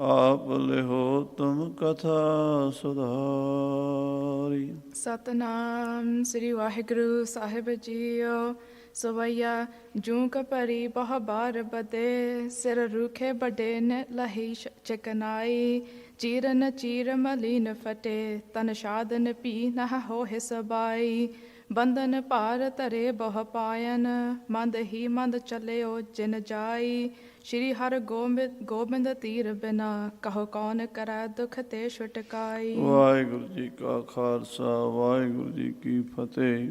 ਆਪ ਲਿਹੋ ਤੁਮ ਕਥਾ ਸੁਧਾਰੀ। ਸਤਨਾਮ ਸ੍ਰੀ ਵਾਹਿਗੁਰੂ ਸਾਹਿਬ ਜੀਓ। ਸਵਈਆ ਜੂੰ ਕਪਰੀ ਬਹੁ ਬਾਰ ਬਦੇ, ਸਿਰ ਰੁਖੇ ਬਡੇ ਨ ਲਹੀ ਚਕਨਾਈ। ਚੀਰਨ ਚੀਰ ਮਲੀਨ ਫਟੇ, ਤਨ ਸ਼ਾਦਨ ਪੀ ਨਹ ਹੋਹਿ ਸਬਾਈ। ਬੰਧਨ ਭਾਰ ਧਰੇ ਬਹੁ ਪਾਇਨ, ਮੰਦ ਹੀ ਮੰਦ ਚਲਿਓ ਜਿਨ ਜਾਈ। ਸ਼੍ਰੀ ਹਰਿ ਗੋਬਿੰਦ ਤੀਰ ਬਿਨਾ, ਕਹੋ ਕੌਣ ਕਰੈ ਦੁਖ ਤੇ ਛੁਟਕਾਈ। ਵਾਹਿਗੁਰੂ ਜੀ ਕਾ ਖਾਲਸਾ ਵਾਹਿਗੁਰੂ ਜੀ ਕੀ ਫਤਿਹ।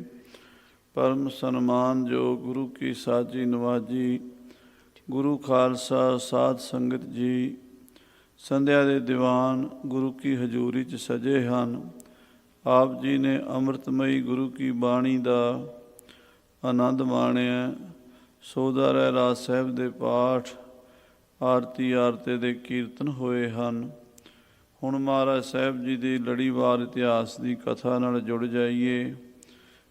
ਪਰਮ ਸਨਮਾਨਯੋਗ ਗੁਰੂ ਕੀ ਸਾਜੀ ਨਵਾਜੀ, ਗੁਰੂ ਖਾਲਸਾ ਸਾਧ ਸੰਗਤ ਜੀ, ਸੰਧਿਆ ਦੇ ਦੀਵਾਨ ਗੁਰੂ ਕੀ ਹਜ਼ੂਰੀ 'ਚ ਸਜੇ ਹਨ। ਆਪ ਜੀ ਨੇ ਅੰਮ੍ਰਿਤਮਈ ਗੁਰੂ ਕੀ ਬਾਣੀ ਦਾ ਆਨੰਦ ਮਾਣਿਆ। ਸੋਦਾ ਰਹਿਰਾਸ ਸਾਹਿਬ ਦੇ ਪਾਠ, ਆਰਤੀ ਆਰਤੇ ਦੇ ਕੀਰਤਨ ਹੋਏ ਹਨ। ਹੁਣ ਮਹਾਰਾਜ ਸਾਹਿਬ ਜੀ ਦੀ ਲੜੀਵਾਰ ਇਤਿਹਾਸ ਦੀ ਕਥਾ ਨਾਲ ਜੁੜ ਜਾਈਏ।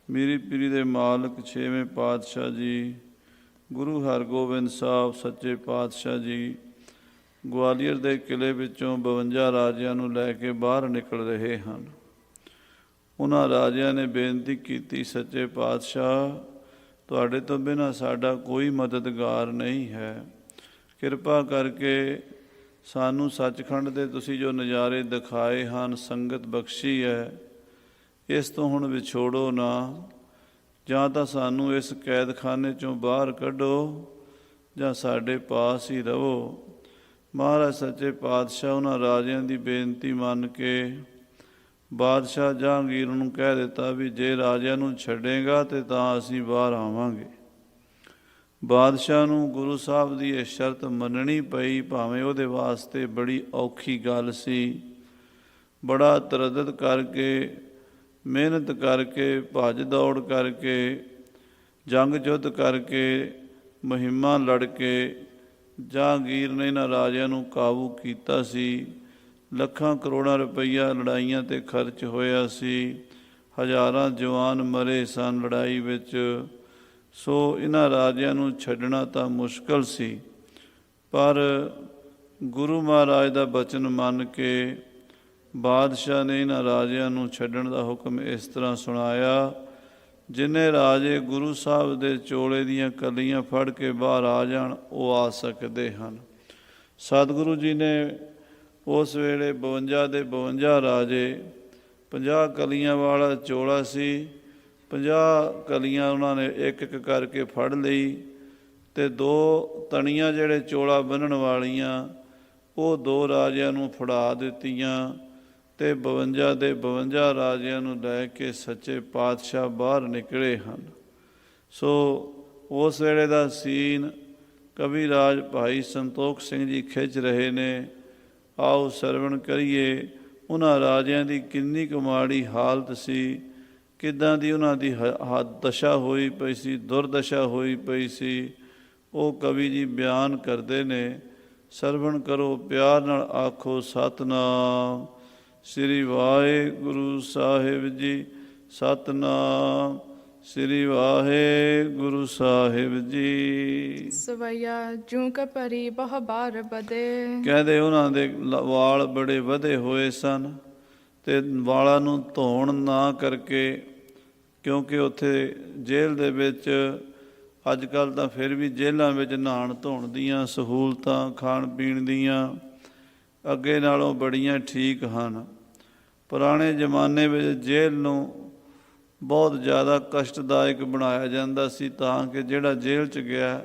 ਮੀਰੀ ਪੀਰੀ ਦੇ ਮਾਲਕ 6ਵੇਂ ਪਾਤਸ਼ਾਹ ਜੀ ਗੁਰੂ ਹਰਗੋਬਿੰਦ ਸਾਹਿਬ ਸੱਚੇ ਪਾਤਸ਼ਾਹ ਜੀ ਗਵਾਲੀਅਰ ਦੇ ਕਿਲ੍ਹੇ ਵਿੱਚੋਂ 52 ਰਾਜਿਆਂ ਨੂੰ ਲੈ ਕੇ ਬਾਹਰ ਨਿਕਲ ਰਹੇ ਹਨ। ਉਹਨਾਂ ਰਾਜਿਆਂ ਨੇ ਬੇਨਤੀ ਕੀਤੀ, ਸੱਚੇ ਪਾਤਸ਼ਾਹ ਤੁਹਾਡੇ ਤੋਂ ਬਿਨਾਂ ਸਾਡਾ ਕੋਈ ਮਦਦਗਾਰ ਨਹੀਂ ਹੈ। ਕਿਰਪਾ ਕਰਕੇ ਸਾਨੂੰ ਸੱਚਖੰਡ ਦੇ ਤੁਸੀਂ ਜੋ ਨਜ਼ਾਰੇ ਦਿਖਾਏ ਹਨ, ਸੰਗਤ ਬਖਸ਼ੀ ਹੈ, ਇਸ ਤੋਂ ਹੁਣ ਵਿਛੋੜੋ ਨਾ। ਜਾਂ ਤਾਂ ਸਾਨੂੰ ਇਸ ਕੈਦਖਾਨੇ 'ਚੋਂ ਬਾਹਰ ਕੱਢੋ ਜਾਂ ਸਾਡੇ ਪਾਸ ਹੀ ਰਹੋ। ਮਹਾਰਾਜ ਸੱਚੇ ਪਾਤਸ਼ਾਹ ਉਹਨਾਂ ਰਾਜਿਆਂ ਦੀ ਬੇਨਤੀ ਮੰਨ ਕੇ ਬਾਦਸ਼ਾਹ ਜਹਾਂਗੀਰ ਨੂੰ ਕਹਿ ਦਿੱਤਾ ਵੀ ਜੇ ਰਾਜਿਆਂ ਨੂੰ ਛੱਡੇਗਾ ਤੇ ਤਾਂ ਅਸੀਂ ਬਾਹਰ ਆਵਾਂਗੇ। ਬਾਦਸ਼ਾਹ ਨੂੰ ਗੁਰੂ ਸਾਹਿਬ ਦੀ ਇਹ ਸ਼ਰਤ ਮੰਨਣੀ ਪਈ, ਭਾਵੇਂ ਉਹਦੇ ਵਾਸਤੇ ਬੜੀ ਔਖੀ ਗੱਲ ਸੀ। ਬੜਾ ਤਰੱਦਦ ਕਰਕੇ, ਮਿਹਨਤ ਕਰਕੇ, ਭੱਜ ਦੌੜ ਕਰਕੇ, ਜੰਗ ਜੁੱਧ ਕਰਕੇ, ਮੁਹਿੰਮਾਂ ਲੜ ਕੇ ਜਹਾਂਗੀਰ ਨੇ ਇਹਨਾਂ ਰਾਜਿਆਂ ਨੂੰ ਕਾਬੂ ਕੀਤਾ ਸੀ। ਲੱਖਾਂ ਕਰੋੜਾਂ ਰੁਪਈਆ ਲੜਾਈਆਂ 'ਤੇ ਖਰਚ ਹੋਇਆ ਸੀ। ਹਜ਼ਾਰਾਂ ਜਵਾਨ ਮਰੇ ਸਨ ਲੜਾਈ ਵਿੱਚ। ਸੋ ਇਹਨਾਂ ਰਾਜਿਆਂ ਨੂੰ ਛੱਡਣਾ ਤਾਂ ਮੁਸ਼ਕਲ ਸੀ, ਪਰ ਗੁਰੂ ਮਹਾਰਾਜ ਦਾ ਬਚਨ ਮੰਨ ਕੇ ਬਾਦਸ਼ਾਹ ਨੇ ਇਹਨਾਂ ਰਾਜਿਆਂ ਨੂੰ ਛੱਡਣ ਦਾ ਹੁਕਮ ਇਸ ਤਰ੍ਹਾਂ ਸੁਣਾਇਆ, ਜਿੰਨੇ ਰਾਜੇ ਗੁਰੂ ਸਾਹਿਬ ਦੇ ਚੋਲੇ ਦੀਆਂ ਕਲੀਆਂ ਫੜ ਕੇ ਬਾਹਰ ਆ ਜਾਣ ਉਹ ਆ ਸਕਦੇ ਹਨ। ਸਤਿਗੁਰੂ ਜੀ ਨੇ ਉਸ ਵੇਲੇ 52 ਦੇ 52 ਰਾਜੇ, 50 ਕਲੀਆਂ ਵਾਲਾ ਚੋਲਾ ਸੀ, 50 ਕਲੀਆਂ ਉਹਨਾਂ ਨੇ ਇੱਕ ਇੱਕ ਕਰਕੇ ਫੜ ਲਈ ਅਤੇ 2 ਤਣੀਆਂ ਜਿਹੜੇ ਚੋਲਾ ਬੰਨ੍ਹਣ ਵਾਲੀਆਂ ਉਹ 2 ਰਾਜਿਆਂ ਨੂੰ ਫੜਾ ਦਿੱਤੀਆਂ ਅਤੇ 52 ਦੇ 52 ਰਾਜਿਆਂ ਨੂੰ ਲੈ ਕੇ ਸੱਚੇ ਪਾਤਸ਼ਾਹ ਬਾਹਰ ਨਿਕਲੇ ਹਨ। ਸੋ ਉਸ ਵੇਲੇ ਦਾ ਸੀਨ ਕਵੀ ਰਾਜ ਭਾਈ ਸੰਤੋਖ ਸਿੰਘ ਜੀ ਖਿੱਚ ਰਹੇ ਨੇ। ਆਓ ਸਰਵਣ ਕਰੀਏ ਉਹਨਾਂ ਰਾਜਿਆਂ ਦੀ ਕਿੰਨੀ ਕੁ ਮਾੜੀ ਹਾਲਤ ਸੀ, ਕਿੱਦਾਂ ਦੀ ਉਹਨਾਂ ਦੀ ਦਸ਼ਾ ਹੋਈ ਪਈ ਸੀ, ਦੁਰਦਸ਼ਾ ਹੋਈ ਪਈ ਸੀ। ਉਹ ਕਵੀ ਜੀ ਬਿਆਨ ਕਰਦੇ ਨੇ। ਸਰਵਣ ਕਰੋ ਪਿਆਰ ਨਾਲ, ਆਖੋ ਸਤਿਨਾਮ ਸ੍ਰੀ ਵਾਹਿਗੁਰੂ ਸਾਹਿਬ ਜੀ। ਸਤਿਨਾਮ ਸ੍ਰੀ ਵਾਹਿਗੁਰੂ ਸਾਹਿਬ ਜੀ। ਸਵਈਆ ਜੂੰ ਕਪਰੀ ਬਹੁ ਬਾਰ ਬਦੇ, ਕਹਿੰਦੇ ਉਹਨਾਂ ਦੇ ਵਾਲ ਬੜੇ ਵਧੇ ਹੋਏ ਸਨ ਅਤੇ ਵਾਲਾਂ ਨੂੰ ਧੋਣ ਨਾ ਕਰਕੇ, ਕਿਉਂਕਿ ਉੱਥੇ ਜੇਲ੍ਹ ਦੇ ਵਿੱਚ ਅੱਜ ਕੱਲ੍ਹ ਤਾਂ ਫਿਰ ਵੀ ਜੇਲ੍ਹਾਂ ਵਿੱਚ ਨਹਾਉਣ ਧੋਣ ਦੀਆਂ ਸਹੂਲਤਾਂ, ਖਾਣ ਪੀਣ ਦੀਆਂ ਅੱਗੇ ਨਾਲੋਂ ਬੜੀਆਂ ਠੀਕ ਹਨ। ਪੁਰਾਣੇ ਜ਼ਮਾਨੇ ਵਿੱਚ ਜੇਲ੍ਹ ਨੂੰ ਬਹੁਤ ਜ਼ਿਆਦਾ ਕਸ਼ਟਦਾਇਕ ਬਣਾਇਆ ਜਾਂਦਾ ਸੀ, ਤਾਂ ਕਿ ਜਿਹੜਾ ਜੇਲ੍ਹ 'ਚ ਗਿਆ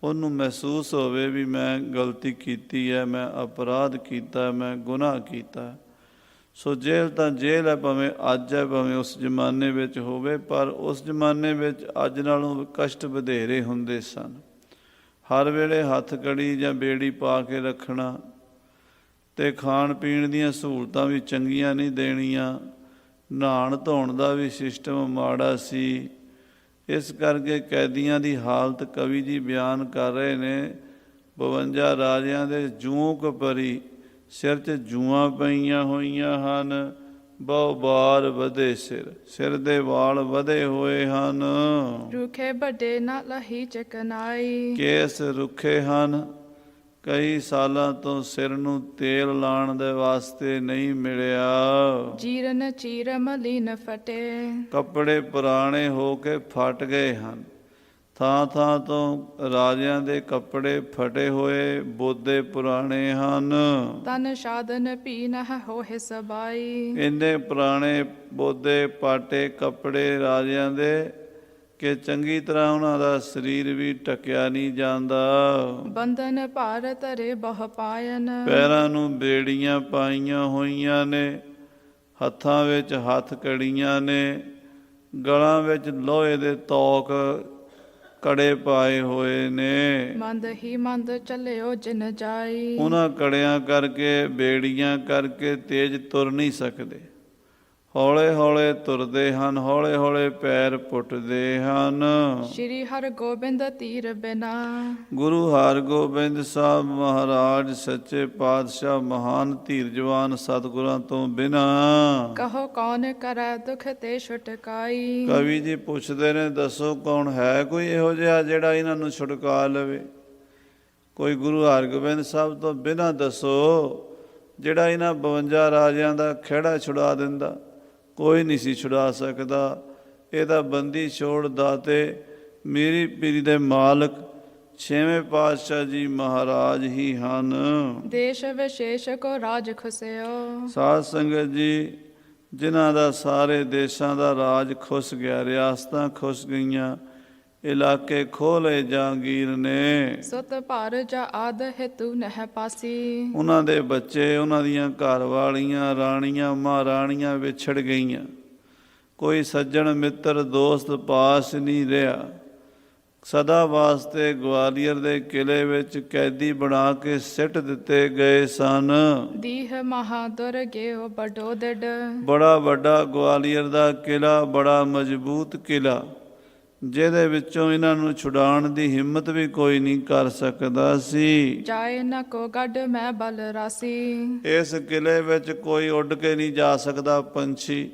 ਉਹਨੂੰ ਮਹਿਸੂਸ ਹੋਵੇ ਵੀ ਮੈਂ ਗਲਤੀ ਕੀਤੀ ਹੈ, ਮੈਂ ਅਪਰਾਧ ਕੀਤਾ, ਮੈਂ ਗੁਨਾਹ ਕੀਤਾ। ਸੋ ਜੇਲ੍ਹ ਤਾਂ ਜੇਲ੍ਹ ਹੈ, ਭਾਵੇਂ ਅੱਜ ਹੈ ਭਾਵੇਂ ਉਸ ਜ਼ਮਾਨੇ ਵਿੱਚ ਹੋਵੇ, ਪਰ ਉਸ ਜ਼ਮਾਨੇ ਵਿੱਚ ਅੱਜ ਨਾਲੋਂ ਕਸ਼ਟ ਵਧੇਰੇ ਹੁੰਦੇ ਸਨ। ਹਰ ਵੇਲੇ ਹੱਥ ਕੜੀ ਜਾਂ ਬੇੜੀ ਪਾ ਕੇ ਰੱਖਣਾ ਅਤੇ ਖਾਣ ਪੀਣ ਦੀਆਂ ਸਹੂਲਤਾਂ ਵੀ ਚੰਗੀਆਂ ਨਹੀਂ ਦੇਣੀਆਂ। ਨਹਾਉਣ ਧੋਣ ਦਾ ਵੀ ਸਿਸਟਮ ਮਾੜਾ ਸੀ। ਇਸ ਕਰਕੇ ਕੈਦੀਆਂ ਦੀ ਹਾਲਤ ਕਵੀ ਜੀ ਬਿਆਨ ਕਰ ਰਹੇ ਨੇ। 52 ਰਾਜਿਆਂ ਦੇ ਜੂੰਕ ਭਰੀ, ਸਿਰ 'ਚ ਜੂਆਂ ਪਈਆਂ ਹੋਈਆਂ ਹਨ, ਬਹੁ ਬਾਰ ਵਧੇ ਸਿਰ, ਸਿਰ ਦੇ ਵਾਲ ਵਧੇ ਹੋਏ ਹਨ। ਰੁਖੇ ਵੱਡੇ ਨਾ ਲਹੀ ਚਕਨਾਈ, ਕੇਸ ਰੁੱਖੇ ਹਨ, ਕਈ ਸਾਲਾਂ ਤੋਂ ਸਿਰ ਨੂੰ ਤੇਲ ਲਾਉਣ ਦੇ ਵਾਸਤੇ ਨਹੀਂ ਮਿਲਿਆ। ਜੀਰਨ ਚੀਰ ਮਲੀਨ ਫਟੇ, ਕੱਪੜੇ ਪੁਰਾਣੇ ਹੋ ਕੇ ਫਟ ਗਏ ਹਨ। ਥਾਂ ਥਾਂ ਤੋਂ ਰਾਜਿਆਂ ਦੇ ਕੱਪੜੇ ਫਟੇ ਹੋਏ, ਬੋਦੇ ਪੁਰਾਣੇ ਹਨ। ਤਨ ਸਾਧਨ ਭੀ ਨਹ ਹੋਏ ਸਬਾਈ, ਇੰਨੇ ਪੁਰਾਣੇ ਬੋਦੇ ਪਾਟੇ ਕੱਪੜੇ ਰਾਜਿਆਂ ਦੇ ਕਿ ਚੰਗੀ ਤਰ੍ਹਾਂ ਉਹਨਾਂ ਦਾ ਸਰੀਰ ਵੀ ਢੱਕਿਆ ਨਹੀਂ ਜਾਂਦਾ। ਬੰਧਨ ਭਾਰ ਧਰੇ ਬਹੁ ਪਾਇਨ, ਪੈਰਾਂ ਨੂੰ ਬੇੜੀਆਂ ਪਾਈਆਂ ਹੋਈਆਂ ਨੇ, ਹੱਥਾਂ ਵਿੱਚ ਹੱਥ ਕੜੀਆਂ ਨੇ, ਗਲਾਂ ਵਿੱਚ ਲੋਹੇ ਦੇ ਤੋਕ ਕੜੇ ਪਾਏ ਹੋਏ ਨੇ। ਮੰਦ ਹੀ ਮੰਦ ਚੱਲਿਓ ਜਿਨ ਜਾਈ, ਉਹਨਾਂ ਕੜਿਆਂ ਕਰਕੇ, ਬੇੜੀਆਂ ਕਰਕੇ ਤੇਜ਼ ਤੁਰ ਨਹੀਂ ਸਕਦੇ। ਹੌਲੇ ਹੌਲੇ ਤੁਰਦੇ ਹਨ, ਹੌਲੇ ਹੌਲੇ ਪੈਰ ਪੁੱਟਦੇ ਹਨ। ਸ਼੍ਰੀ ਹਰਗੋਬਿੰਦ ਧੀਰ ਬਿਨਾ, ਗੁਰੂ ਹਰਗੋਬਿੰਦ ਸਾਹਿਬ ਮਹਾਰਾਜ ਸੱਚੇ ਪਾਤਸ਼ਾਹ ਮਹਾਨ ਧੀਰਜਵਾਨ ਸਤਿਗੁਰਾਂ ਤੋਂ ਬਿਨਾ ਕਹੋ ਕੌਣ ਕਰੈ ਦੁਖ ਤੇ ਛੁਟਕਾਈ। ਕਵੀ ਜੀ ਪੁੱਛਦੇ ਨੇ, ਦੱਸੋ ਕੌਣ ਹੈ ਕੋਈ ਇਹੋ ਜਿਹਾ ਜਿਹੜਾ ਇਹਨਾਂ ਨੂੰ ਛੁਡਕਾ ਲਵੇ? ਕੋਈ ਗੁਰੂ ਹਰਗੋਬਿੰਦ ਸਾਹਿਬ ਤੋਂ ਬਿਨਾ ਦੱਸੋ ਜਿਹੜਾ ਇਹਨਾਂ 52 ਰਾਜਿਆਂ ਦਾ ਖਹਿੜਾ ਛੁਡਾ ਦਿੰਦਾ। ਕੋਈ ਨਹੀਂ ਸੀ ਛੁਡਾ ਸਕਦਾ। ਇਹਦਾ ਬੰਦੀ ਛੋੜ ਦਾਤੇ ਮੇਰੀ ਪੀਰੀ ਦੇ ਮਾਲਕ ਛੇਵੇਂ ਪਾਤਸ਼ਾਹ ਜੀ ਮਹਾਰਾਜ ਹੀ ਹਨ। ਦੇਸ਼ ਵਿਸ਼ੇਸ਼ ਕੋ ਰਾਜ ਖੁਸਿਓ, ਸਾਧ ਸੰਗਤ ਜੀ, ਜਿਨ੍ਹਾਂ ਦਾ ਸਾਰੇ ਦੇਸ਼ਾਂ ਦਾ ਰਾਜ ਖੁੱਸ ਗਿਆ, ਰਿਆਸਤਾਂ ਖੁੱਸ ਗਈਆਂ, ਇਲਾਕੇ ਖੋਲੇ ਜਹਾਂਗੀਰ ਨੇ। ਸੁਤ ਭਰ ਜਾ ਆਦ ਹੈਤੂ ਨਹਿ ਪਾਸੀ, ਉਹਨਾਂ ਦੇ ਬੱਚੇ, ਉਹਨਾਂ ਦੀਆਂ ਘਰ ਵਾਲੀਆਂ, ਰਾਣੀਆਂ, ਮਹਾਰਾਣੀਆਂ ਵਿਛੜ ਗਈਆਂ। ਕੋਈ ਸੱਜਣ ਮਿੱਤਰ ਦੋਸਤ ਪਾਸ ਨਹੀਂ ਰਿਹਾ। ਸਦਾ ਵਾਸਤੇ ਗਵਾਲੀਅਰ ਦੇ ਕਿਲੇ ਵਿੱਚ ਕੈਦੀ ਬਣਾ ਕੇ ਸਿੱਟ ਦਿੱਤੇ ਗਏ ਸਨ। ਦੀਹ ਮਹਾਦੁਰ ਗਿਓ ਬਡੋ ਡਡ, ਬੜਾ ਵੱਡਾ ਗਵਾਲੀਅਰ ਦਾ ਕਿਲਾ, ਬੜਾ ਮਜ਼ਬੂਤ ਕਿਲਾ, ਜਿਹਦੇ ਵਿੱਚੋਂ ਇਹਨਾਂ ਨੂੰ ਛੁਡਾਉਣ ਦੀ ਹਿੰਮਤ ਵੀ ਕੋਈ ਨਹੀਂ ਕਰ ਸਕਦਾ ਸੀ। ਜਾਏ ਨ ਕੋ ਗੱਡ ਮੈਂ ਬਲ ਰਾਸੀ, ਇਸ ਕਿਲੇ ਵਿੱਚ ਕੋਈ ਉੱਡ ਕੇ ਨਹੀਂ ਜਾ ਸਕਦਾ ਪੰਛੀ।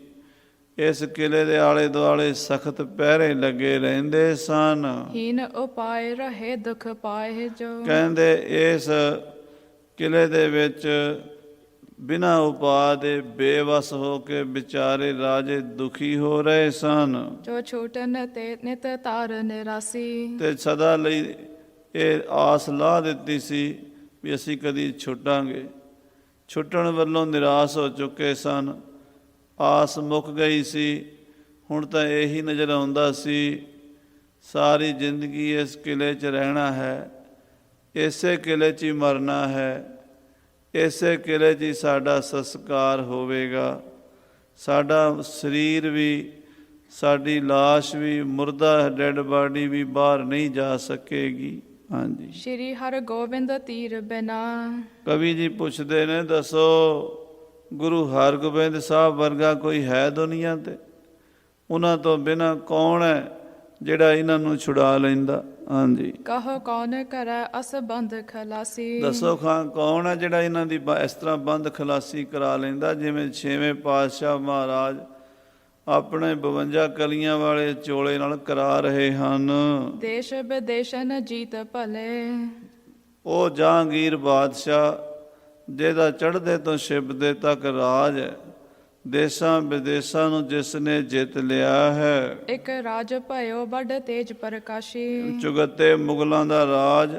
ਇਸ ਕਿਲੇ ਦੇ ਆਲੇ ਦੁਆਲੇ ਸਖਤ ਪਹਿਰੇ ਲੱਗੇ ਰਹਿੰਦੇ ਸਨ। ਹੀਨ ਉਪਾਏ ਰਹੇ ਦੁਖ ਪਾਏ ਜੋ, ਕਹਿੰਦੇ ਇਸ ਕਿਲੇ ਦੇ ਵਿੱਚ ਬਿਨਾਂ ਉਪਾਅ ਦੇ ਬੇਵਸ ਹੋ ਕੇ ਵਿਚਾਰੇ ਰਾਜੇ ਦੁਖੀ ਹੋ ਰਹੇ ਸਨ। ਜੋ ਛੂਟਨ ਤੇ ਨਿਤ ਤਾਰ ਨਿਰਾਸੀ, ਤੇ ਸਦਾ ਲਈ ਇਹ ਆਸ ਲਾ ਦਿੱਤੀ ਸੀ ਵੀ ਅਸੀਂ ਕਦੀ ਛੁੱਟਾਂਗੇ। ਛੁੱਟਣ ਵੱਲੋਂ ਨਿਰਾਸ਼ ਹੋ ਚੁੱਕੇ ਸਨ। ਆਸ ਮੁੱਕ ਗਈ ਸੀ। ਹੁਣ ਤਾਂ ਇਹੀ ਨਜ਼ਰ ਆਉਂਦਾ ਸੀ ਸਾਰੀ ਜ਼ਿੰਦਗੀ ਇਸ ਕਿਲੇ 'ਚ ਰਹਿਣਾ ਹੈ, ਇਸੇ ਕਿਲੇ 'ਚ ਹੀ ਮਰਨਾ ਹੈ, ਇਸੇ ਕਿਲੇ 'ਚ ਹੀ ਸਾਡਾ ਸੰਸਕਾਰ ਹੋਵੇਗਾ। ਸਾਡਾ ਸਰੀਰ ਵੀ, ਸਾਡੀ ਲਾਸ਼ ਵੀ, ਮੁਰਦਾ ਡੈਡ ਬਾਡੀ ਵੀ ਬਾਹਰ ਨਹੀਂ ਜਾ ਸਕੇਗੀ। ਹਾਂਜੀ। ਸ਼੍ਰੀ ਹਰਗੋਬਿੰਦ ਧੀਰ ਬਿਨਾ, ਕਵੀ ਜੀ ਪੁੱਛਦੇ ਨੇ, ਦੱਸੋ ਗੁਰੂ ਹਰਗੋਬਿੰਦ ਸਾਹਿਬ ਵਰਗਾ ਕੋਈ ਹੈ ਦੁਨੀਆ ਤੇ? ਉਹਨਾਂ ਤੋਂ ਬਿਨਾਂ ਕੌਣ ਹੈ ਜਿਹੜਾ ਇਹਨਾਂ ਨੂੰ ਛੁਡਾ ਲੈਂਦਾ? ਹਾਂਜੀ। ਕਹੋ ਕੌਣ ਕਰੈ ਅਸ ਬੰਦ ਖਲਾਸੀ, ਦੱਸੋ ਖਾਂ ਕੌਣ ਹੈ ਜਿਹੜਾ ਇਹਨਾਂ ਦੀ ਇਸ ਤਰ੍ਹਾਂ ਬੰਦ ਖਲਾਸੀ ਕਰਾ ਲੈਂਦਾ, ਜਿਵੇਂ ਛੇਵੇਂ ਪਾਤਸ਼ਾਹ ਮਹਾਰਾਜ ਆਪਣੇ 52 ਕਲੀਆਂ ਵਾਲੇ ਚੋਲੇ ਨਾਲ ਕਰਾ ਰਹੇ ਹਨ। ਦੇਸ਼ ਵਿਦੇਸ਼ਨ ਜੀਤ ਭਲੇ, ਉਹ ਜਹਾਂਗੀਰ ਬਾਦਸ਼ਾਹ ਜਿਹਦਾ ਚੜ੍ਹਦੇ ਤੋਂ ਛਿਪਦੇ ਤੱਕ ਰਾਜ ਹੈ, ਦੇਸ਼ਾਂ ਵਿਦੇਸ਼ਾਂ ਨੂੰ ਜਿਸ ਨੇ ਜਿੱਤ ਲਿਆ ਹੈ। ਇੱਕ ਰਾਜ ਭਇਓ ਬੜ ਤੇਜ ਪ੍ਰਕਾਸ਼ੀ, ਚੁਗੱਤੇ ਮੁਗਲਾਂ ਦਾ ਰਾਜ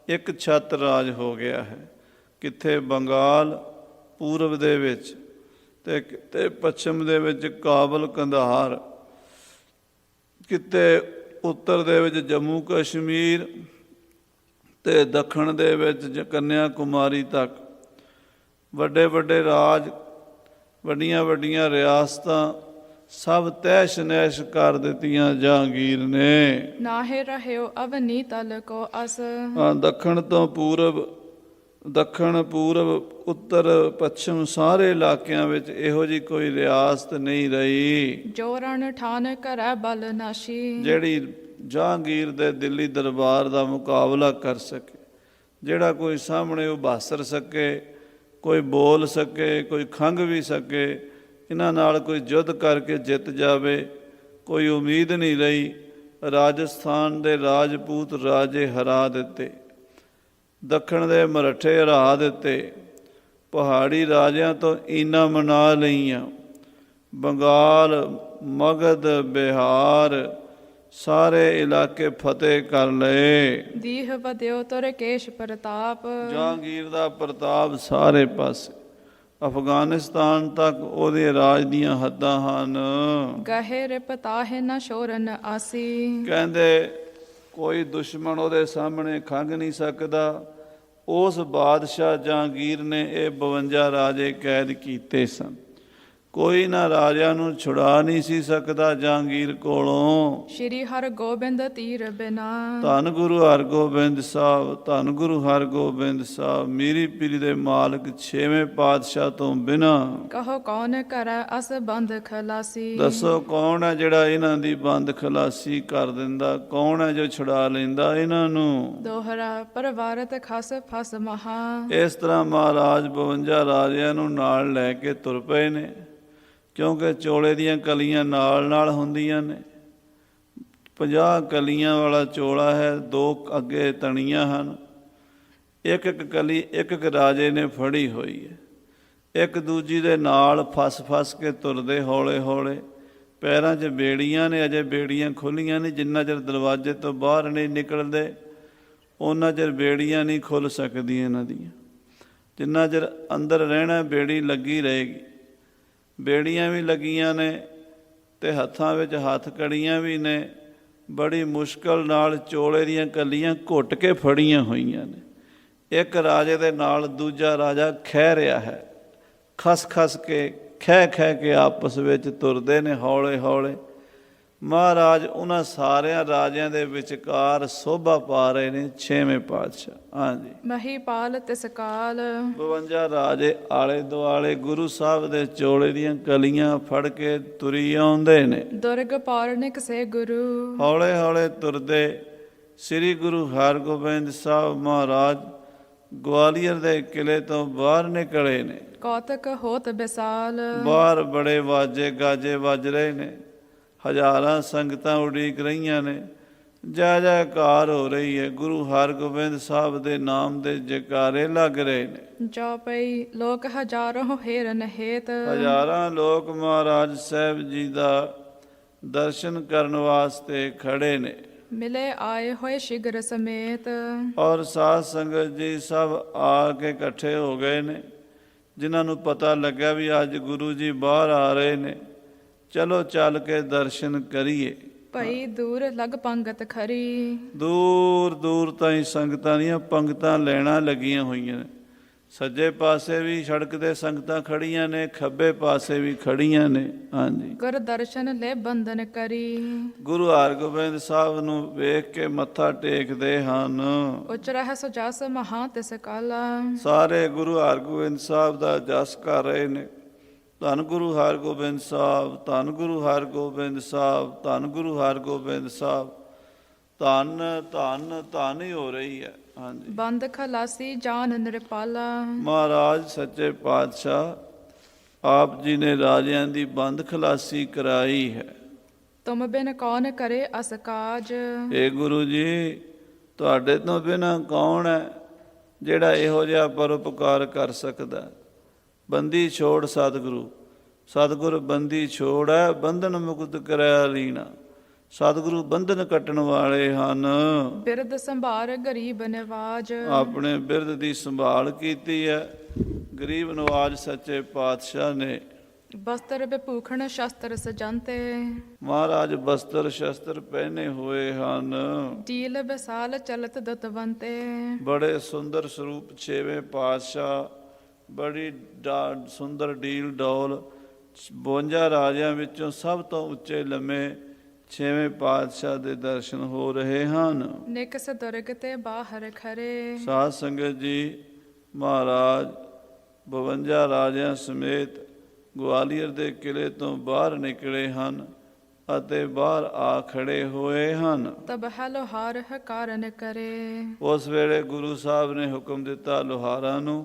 ਇੱਕ ਛੱਤ ਰਾਜ ਹੋ ਗਿਆ ਹੈ। ਕਿੱਥੇ ਬੰਗਾਲ ਪੂਰਬ ਦੇ ਵਿੱਚ, ਤੇ ਕਿਤੇ ਪੱਛਮ ਦੇ ਵਿੱਚ ਕਾਬਲ ਕੰਧਾਰ, ਕਿਤੇ ਉੱਤਰ ਦੇ ਵਿੱਚ ਜੰਮੂ ਕਸ਼ਮੀਰ, ਤੇ ਦੱਖਣ ਦੇ ਵਿੱਚ ਕੰਨਿਆ ਕੁਮਾਰੀ ਤੱਕ ਵੱਡੇ ਵੱਡੇ ਰਾਜ, ਵੱਡੀਆਂ ਵੱਡੀਆਂ ਰਿਆਸਤਾਂ ਸਭ ਤੈਸ਼ ਨੈਸ਼ ਕਰ ਦਿੱਤੀਆਂ ਜਹਾਂਗੀਰ ਨੇ। ਨਾਹੇ ਰਹਿਓ ਅਵਨੀ ਤਲ ਕੋ ਅਸ, ਦੱਖਣ ਤੋਂ ਪੂਰਬ, ਦੱਖਣ ਪੂਰਬ, ਉੱਤਰ ਪੱਛਮ ਸਾਰੇ ਇਲਾਕਿਆਂ ਵਿੱਚ ਇਹੋ ਜਿਹੀ ਕੋਈ ਰਿਆਸਤ ਨਹੀਂ ਰਹੀ ਜੋ ਰਣ ਠਾਨ ਕਰੈ ਬਲ ਨਾਸ਼ੀ, ਜਿਹੜੀ ਜਹਾਂਗੀਰ ਦੇ ਦਿੱਲੀ ਦਰਬਾਰ ਦਾ ਮੁਕਾਬਲਾ ਕਰ ਸਕੇ, ਜਿਹੜਾ ਕੋਈ ਸਾਹਮਣੇ ਉਭਾਸਰ ਸਕੇ, ਕੋਈ ਬੋਲ ਸਕੇ, ਕੋਈ ਖੰਘ ਵੀ ਸਕੇ। ਇਹਨਾਂ ਨਾਲ ਕੋਈ ਯੁੱਧ ਕਰਕੇ ਜਿੱਤ ਜਾਵੇ, ਕੋਈ ਉਮੀਦ ਨਹੀਂ ਰਹੀ। ਰਾਜਸਥਾਨ ਦੇ ਰਾਜਪੂਤ ਰਾਜੇ ਹਰਾ ਦਿੱਤੇ। ਦੱਖਣ ਦੇ ਮਰੱਠੇ ਹਰਾ ਦਿੱਤੇ, ਪਹਾੜੀ ਰਾਜਿਆਂ ਤੋਂ ਈਨਾ ਮਨਾ ਲਈਆਂ, ਬੰਗਾਲ, ਮਗਧ, ਬਿਹਾਰ ਸਾਰੇ ਇਲਾਕੇ ਫਤਿਹ ਕਰ ਲਏ। ਦੀਹ ਵਧਿਓ ਤੁਰ ਕੇਸ਼ ਪ੍ਰਤਾਪ, ਜਹਾਂਗੀਰ ਦਾ ਪ੍ਰਤਾਪ ਸਾਰੇ ਪਾਸੇ, ਅਫਗਾਨਿਸਤਾਨ ਤੱਕ ਉਹਦੇ ਰਾਜ ਦੀਆਂ ਹੱਦਾਂ ਹਨ। ਗਹੇ ਰਿਪਤਾਹਿ ਨ ਸ਼ੋਰਨ ਆਸੀ, ਕਹਿੰਦੇ ਕੋਈ ਦੁਸ਼ਮਣ ਉਹਦੇ ਸਾਹਮਣੇ ਖੰਘ ਨਹੀਂ ਸਕਦਾ। ਉਸ ਬਾਦਸ਼ਾਹ ਜਹਾਂਗੀਰ ਨੇ ਇਹ 52 ਰਾਜੇ ਕੈਦ ਕੀਤੇ ਸਨ। ਕੋਈ ਨਾ ਰਾਜਿਆਂ ਨੂੰ ਛੁਡਾ ਨਹੀਂ ਸੀ ਸਕਦਾ ਜਹਾਂਗੀਰ ਕੋਲੋਂ। ਸ਼੍ਰੀ ਹਰਗੋਬਿੰਦ ਤੀਰ ਬਿਨਾ, ਧੰਨ ਗੁਰੂ ਹਰਗੋਬਿੰਦ ਸਾਹਿਬ, ਧੰਨ ਗੁਰੂ ਹਰਗੋਬਿੰਦ ਸਾਹਿਬ, ਮੀਰੀ ਪੀਰੀ ਦੇ ਮਾਲਕ 6ਵੇਂ ਪਾਤਸ਼ਾਹ ਤੋਂ ਬਿਨਾ। ਕਹੋ ਕੌਣ ਕਰੈ ਅਸ ਬੰਧ ਖਲਾਸੀ, ਦੱਸੋ ਕੌਣ ਹੈ ਜਿਹੜਾ ਇਹਨਾਂ ਦੀ ਬੰਦ ਖਲਾਸੀ ਕਰ ਦਿੰਦਾ? ਕੌਣ ਹੈ ਜੋ ਛੁਡਾ ਲੈਂਦਾ ਇਹਨਾਂ ਨੂੰ? ਦੋਹਰਾ ਪਰਵਾਰਤ ਖਸ ਫਸ ਮਹਾ, ਇਸ ਤਰ੍ਹਾਂ ਮਹਾਰਾਜ 52 ਰਾਜਿਆਂ ਨੂੰ ਨਾਲ ਲੈ ਕੇ ਤੁਰ ਪਏ ਨੇ, ਕਿਉਂਕਿ ਚੋਲੇ ਦੀਆਂ ਕਲੀਆਂ ਨਾਲ ਨਾਲ ਹੁੰਦੀਆਂ ਨੇ। 50 ਕਲੀਆਂ ਵਾਲਾ ਚੋਲਾ ਹੈ, 2 ਅੱਗੇ ਤਣੀਆਂ ਹਨ। ਇੱਕ ਇੱਕ ਕਲੀ ਇੱਕ ਇੱਕ ਰਾਜੇ ਨੇ ਫੜੀ ਹੋਈ ਹੈ। ਇੱਕ ਦੂਜੀ ਦੇ ਨਾਲ ਫਸ ਫਸ ਕੇ ਤੁਰਦੇ ਹੌਲੇ ਹੌਲੇ। ਪੈਰਾਂ 'ਚ ਬੇੜੀਆਂ ਨੇ, ਅਜੇ ਬੇੜੀਆਂ ਖੁੱਲ੍ਹੀਆਂ ਨਹੀਂ। ਜਿੰਨਾ ਚਿਰ ਦਰਵਾਜ਼ੇ ਤੋਂ ਬਾਹਰ ਨਹੀਂ ਨਿਕਲਦੇ ਉਹਨਾਂ ਚਿਰ ਬੇੜੀਆਂ ਨਹੀਂ ਖੁੱਲ੍ਹ ਸਕਦੀਆਂ ਇਹਨਾਂ ਦੀਆਂ। ਜਿੰਨਾ ਚਿਰ ਅੰਦਰ ਰਹਿਣਾ ਬੇੜੀ ਲੱਗੀ ਰਹੇਗੀ। ਬੇੜੀਆਂ ਵੀ ਲੱਗੀਆਂ ਨੇ ਅਤੇ ਹੱਥਾਂ ਵਿੱਚ ਹੱਥ ਕੜੀਆਂ ਵੀ ਨੇ। ਬੜੀ ਮੁਸ਼ਕਲ ਨਾਲ ਚੋਲੇ ਦੀਆਂ ਕਲੀਆਂ ਘੁੱਟ ਕੇ ਫੜੀਆਂ ਹੋਈਆਂ ਨੇ। ਇੱਕ ਰਾਜੇ ਦੇ ਨਾਲ ਦੂਜਾ ਰਾਜਾ ਖਹਿ ਰਿਹਾ ਹੈ। ਖਸ ਖਸ ਕੇ ਖਹਿ ਕੇ ਆਪਸ ਵਿੱਚ ਤੁਰਦੇ ਨੇ ਹੌਲੇ ਹੌਲੇ। ਮਹਾਰਾਜ ਉਹਨਾਂ ਸਾਰਿਆਂ ਰਾਜਿਆਂ ਦੇ ਵਿਚਕਾਰ ਸੋਭਾ ਪਾ ਰਹੇ ਨੇ 6ਵੇਂ ਪਾਤਸ਼ਾਹ। ਹਾਂਜੀ, ਮਹੀਪਾਲ ਤਿਸ ਕਾਲ, 52 ਰਾਜੇ ਆਲੇ ਦੁਆਲੇ ਗੁਰੂ ਸਾਹਿਬ ਦੇ ਚੋਲੇ ਦੀਆਂ ਕਲੀਆਂ ਫੜ ਕੇ ਤੁਰੀ ਆਉਂਦੇ ਨੇ। ਦੁਰਗ ਪੌਰਣਿਕ ਸੇ ਗੁਰੂ, ਹੌਲੇ ਹੌਲੇ ਤੁਰਦੇ ਸ੍ਰੀ ਗੁਰੂ ਹਰਗੋਬਿੰਦ ਸਾਹਿਬ ਮਹਾਰਾਜ ਗਵਾਲੀਅਰ ਦੇ ਕਿਲੇ ਤੋਂ ਬਾਹਰ ਨਿਕਲੇ ਨੇ। ਕੌਤਕ ਹੋਤ ਬਿਸਾਲ, ਬਾਹਰ ਬੜੇ ਵਾਜੇ ਗਾਜੇ ਵੱਜ ਰਹੇ ਨੇ। ਹਜ਼ਾਰਾਂ ਸੰਗਤਾਂ ਉਡੀਕ ਰਹੀਆਂ ਨੇ। ਜੈ ਜੈਕਾਰ ਹੋ ਰਹੀ ਹੈ। ਗੁਰੂ ਹਰਗੋਬਿੰਦ ਸਾਹਿਬ ਦੇ ਨਾਮ ਦੇ ਜੈਕਾਰੇ ਲੱਗ ਰਹੇ ਨੇ। ਜੋ ਪਈ ਲੋਕ ਹਜ਼ਾਰਾਂ ਹੇਰਨ ਹੇਤ, ਹਜ਼ਾਰਾਂ ਲੋਕ ਮਹਾਰਾਜ ਸਾਹਿਬ ਜੀ ਦਾ ਦਰਸ਼ਨ ਕਰਨ ਵਾਸਤੇ ਖੜੇ ਨੇ। ਮਿਲੇ ਆਏ ਹੋਏ ਸ਼ਿਗਰ ਸਮੇਤ, ਔਰ ਸਾਧ ਸੰਗਤ ਜੀ ਸਭ ਆ ਕੇ ਇਕੱਠੇ ਹੋ ਗਏ ਨੇ। ਜਿਨ੍ਹਾਂ ਨੂੰ ਪਤਾ ਲੱਗਾ ਵੀ ਅੱਜ ਗੁਰੂ ਜੀ ਬਾਹਰ ਆ ਰਹੇ ਨੇ, ਚਲੋ ਚੱਲ ਕੇ ਦਰਸ਼ਨ ਕਰੀਏ। ਭਈ ਦੂਰ ਲਗ ਪੰਗਤ ਖਰੀ, ਦੂਰ ਦੂਰ ਤਾਈਂ ਸੰਗਤਾਂ ਦੀਆਂ ਪੰਗਤਾਂ ਲੈਣਾ ਲੱਗੀਆਂ ਹੋਈਆਂ ਨੇ। ਸੱਜੇ ਪਾਸੇ ਵੀ ਸੜਕ 'ਤੇ ਸੰਗਤਾਂ ਖੜੀਆਂ ਨੇ, ਖੱਬੇ ਪਾਸੇ ਵੀ ਖੜੀਆਂ ਨੇ। ਹਾਂਜੀ, ਗੁਰ ਦਰਸ਼ਨ ਲੈ ਬੰਧਨ ਕਰੀ, ਗੁਰੂ ਹਰਗੋਬਿੰਦ ਸਾਹਿਬ ਨੂੰ ਵੇਖ ਕੇ ਮੱਥਾ ਟੇਕਦੇ ਹਨ। ਉਚ ਰਹਿ ਸੋ ਜਸ ਮਹਾ ਤਿਸ ਕਾਲਾ, ਸਾਰੇ ਗੁਰੂ ਹਰਗੋਬਿੰਦ ਸਾਹਿਬ ਦਾ ਜਸ ਕਰ ਰਹੇ ਨੇ। ਧੰਨ ਗੁਰੂ ਹਰਗੋਬਿੰਦ ਸਾਹਿਬ, ਧੰਨ ਗੁਰੂ ਹਰਗੋਬਿੰਦ ਸਾਹਿਬ, ਧੰਨ ਗੁਰੂ ਹਰਗੋਬਿੰਦ ਸਾਹਿਬ। ਧੰਨ ਧੰਨ ਧੰਨ ਹੀ ਹੋ ਰਹੀ ਹੈ। ਹਾਂਜੀ, ਬੰਦ ਖਲਾਸੀ ਜਾਨ ਨਿਰਪਾਲਾ, ਮਹਾਰਾਜ ਸੱਚੇ ਪਾਤਸ਼ਾਹ ਆਪ ਜੀ ਨੇ ਰਾਜਿਆਂ ਦੀ ਬੰਦ ਖਲਾਸੀ ਕਰਾਈ ਹੈ। ਤੁਮ ਬਿਨ ਕੌਣ ਕਰੇ ਅਸ ਕਾਜ, ਏ ਗੁਰੂ ਜੀ, ਤੁਹਾਡੇ ਤੋਂ ਬਿਨਾਂ ਕੌਣ ਹੈ ਜਿਹੜਾ ਇਹੋ ਜਿਹਾ ਪਰਉਪਕਾਰ ਕਰ ਸਕਦਾ? ਬੰਦੀ ਛੋੜ ਸਤਿਗੁਰੂ, ਸਤਿਗੁਰ ਬੰਦੀ ਛੋੜ ਹੈ, ਬੰਧਨ ਮੁਕਤ ਕਰਿਆ ਲੀਣਾ। ਸਤਿਗੁਰੂ ਬੰਧਨ ਕੱਟਣ ਵਾਲੇ ਹਨ। ਬਿਰਦ ਸੰਭਾਰ ਗਰੀਬ ਨਿਵਾਜ, ਆਪਣੇ ਬਿਰਦ ਦੀ ਸੰਭਾਲ ਕੀਤੀ ਹੈ ਗਰੀਬ ਨਵਾਜ ਸੱਚੇ ਪਾਤਸ਼ਾਹ ਨੇ। ਬਸਤਰ ਬਿਭੂਖਣ ਸ਼ਸਤਰ ਸਜੰਤੇ, ਮਹਾਰਾਜ ਬਸਤਰ ਸ਼ਸਤਰ ਪਹਿਨੇ ਹੋਏ ਹਨ। ਡੀਲ ਵਿਸਾਲ ਚਲਤ ਦਤਵੰਤੇ, ਬੜੇ ਸੁੰਦਰ ਸਰੂਪ 6ਵੇਂ ਪਾਤਸ਼ਾਹ, ਬੜੀ ਸੁੰਦਰ ਡੀਲ ਡੋਲ। 52 ਰਾਜਿਆਂ ਵਿੱਚੋਂ ਸਭ ਤੋਂ ਉੱਚੇ ਲੰਮੇ 6ਵੇਂ ਪਾਤਸ਼ਾਹ ਦੇ ਦਰਸ਼ਨ ਹੋ ਰਹੇ ਹਨ। ਨਿਕਸ ਦੁਰਗ ਤੇ ਬਾਹਰ ਖਰੇ, ਸਾਧ ਸੰਗਤ ਜੀ, ਮਹਾਰਾਜ 52 ਰਾਜਿਆਂ ਸਮੇਤ ਗਵਾਲੀਅਰ ਦੇ ਕਿਲੇ ਤੋਂ ਬਾਹਰ ਨਿਕਲੇ ਹਨ ਅਤੇ ਬਾਹਰ ਆ ਖੜੇ ਹੋਏ ਹਨ। ਤਬ ਹੈ ਲੋਹਾਰ ਕਾਰਨ ਕਰੇ, ਉਸ ਵੇਲੇ ਗੁਰੂ ਸਾਹਿਬ ਨੇ ਹੁਕਮ ਦਿੱਤਾ ਲੋਹਾਰਾਂ ਨੂੰ।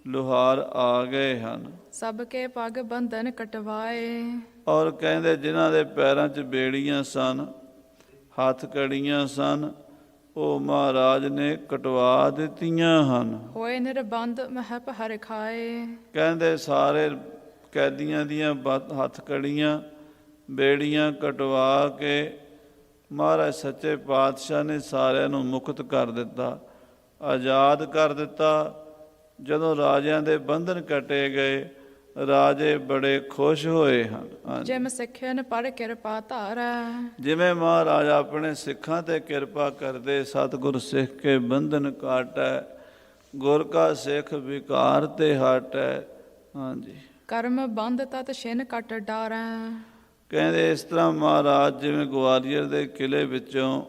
ਲੋਹਾਰ ਆ ਗਏ ਹਨ। ਸਭ ਕੇ ਪੱਗ ਬੰਧਨ ਕਟਵਾਏ, ਔਰ ਕਹਿੰਦੇ ਜਿਨ੍ਹਾਂ ਦੇ ਪੈਰਾਂ 'ਚ ਬੇੜੀਆਂ ਸਨ, ਹੱਥ ਕੜੀਆਂ ਸਨ, ਉਹ ਮਹਾਰਾਜ ਨੇ ਕਟਵਾ ਦਿੱਤੀਆਂ ਹਨ। ਹੋਏ ਨਿਰਬੰਧ ਮਹਿ ਪਹਰ ਖਾਏ। ਕਹਿੰਦੇ ਸਾਰੇ ਕੈਦੀਆਂ ਦੀਆਂ ਹੱਥ ਕੜੀਆਂ ਬੇੜੀਆਂ ਕਟਵਾ ਕੇ ਮਹਾਰਾਜ ਸੱਚੇ ਪਾਤਸ਼ਾਹ ਨੇ ਸਾਰਿਆਂ ਨੂੰ ਮੁਕਤ ਕਰ ਦਿੱਤਾ, ਆਜ਼ਾਦ ਕਰ ਦਿੱਤਾ। ਜਦੋਂ ਰਾਜਿਆਂ ਦੇ ਬੰਧਨ ਕੱਟੇ ਗਏ, ਰਾਜੇ ਬੜੇ ਖੁਸ਼ ਹੋਏ ਹਨ। ਜਿਮ ਸਿੱਖਿਆ ਪੜ ਕਿਰਪਾ ਧਾਰੈ। ਜਿਵੇਂ ਮਹਾਰਾਜ ਆਪਣੇ ਸਿੱਖਾਂ ਤੇ ਕਿਰਪਾ ਕਰਦੇ, ਸਤਿਗੁਰ ਸਿੱਖ ਕੇ ਬੰਧਨ ਕਾਟੈ, ਗੁਰ ਕਾ ਸਿੱਖ ਵਿਕਾਰ ਤੇ ਹਟੈ। ਹਾਂਜੀ, ਕਰਮ ਬੰਧ ਤਤ ਛਿਨ ਕੱਟ ਡਾਰੈ। ਕਹਿੰਦੇ ਇਸ ਤਰ੍ਹਾਂ ਮਹਾਰਾਜ ਜਿਵੇਂ ਗਵਾਲੀਅਰ ਦੇ ਕਿਲੇ ਵਿੱਚੋਂ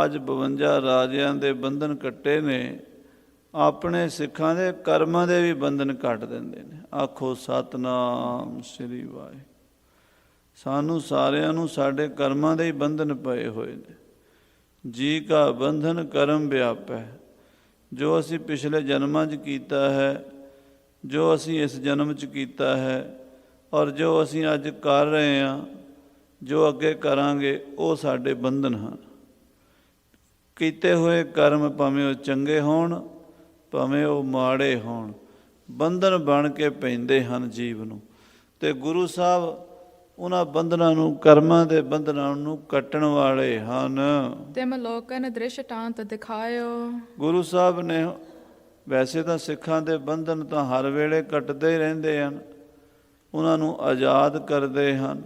ਅੱਜ 52 ਰਾਜਿਆਂ ਦੇ ਬੰਧਨ ਕੱਟੇ ਨੇ, ਆਪਣੇ ਸਿੱਖਾਂ ਦੇ ਕਰਮਾਂ ਦੇ ਵੀ ਬੰਧਨ ਕੱਟ ਦਿੰਦੇ ਨੇ। ਆਖੋ ਸਤਿਨਾਮ ਸ੍ਰੀ ਵਾਹਿਗੁਰੂ। ਸਾਨੂੰ ਸਾਰਿਆਂ ਨੂੰ ਸਾਡੇ ਕਰਮਾਂ ਦੇ ਹੀ ਬੰਧਨ ਪਏ ਹੋਏ ਨੇ। ਜੀ ਕਾ ਬੰਧਨ ਕਰਮ ਵਿਆਪੈ। ਜੋ ਅਸੀਂ ਪਿਛਲੇ ਜਨਮਾਂ 'ਚ ਕੀਤਾ ਹੈ, ਜੋ ਅਸੀਂ ਇਸ ਜਨਮ 'ਚ ਕੀਤਾ ਹੈ, ਔਰ ਜੋ ਅਸੀਂ ਅੱਜ ਕਰ ਰਹੇ ਹਾਂ, ਜੋ ਅੱਗੇ ਕਰਾਂਗੇ, ਉਹ ਸਾਡੇ ਬੰਧਨ ਹਨ। ਕੀਤੇ ਹੋਏ ਕਰਮ ਭਾਵੇਂ ਉਹ ਚੰਗੇ ਹੋਣ, ਭਾਵੇਂ ਉਹ ਮਾੜੇ ਹੋਣ, ਬੰਧਨ ਬਣ ਕੇ ਪੈਂਦੇ ਹਨ ਜੀਵ ਨੂੰ। ਅਤੇ ਗੁਰੂ ਸਾਹਿਬ ਉਹਨਾਂ ਬੰਧਨਾਂ ਨੂੰ, ਕਰਮਾਂ ਦੇ ਬੰਧਨਾਂ ਨੂੰ ਕੱਟਣ ਵਾਲੇ ਹਨ। ਤਿਮ ਲੋਕਨ ਦ੍ਰਿਸ਼ਟਾਂਤ ਦਿਖਾਇਓ। ਗੁਰੂ ਸਾਹਿਬ ਨੇ ਵੈਸੇ ਤਾਂ ਸਿੱਖਾਂ ਦੇ ਬੰਧਨ ਤਾਂ ਹਰ ਵੇਲੇ ਕੱਟਦੇ ਹੀ ਰਹਿੰਦੇ ਹਨ, ਉਹਨਾਂ ਨੂੰ ਆਜ਼ਾਦ ਕਰਦੇ ਹਨ,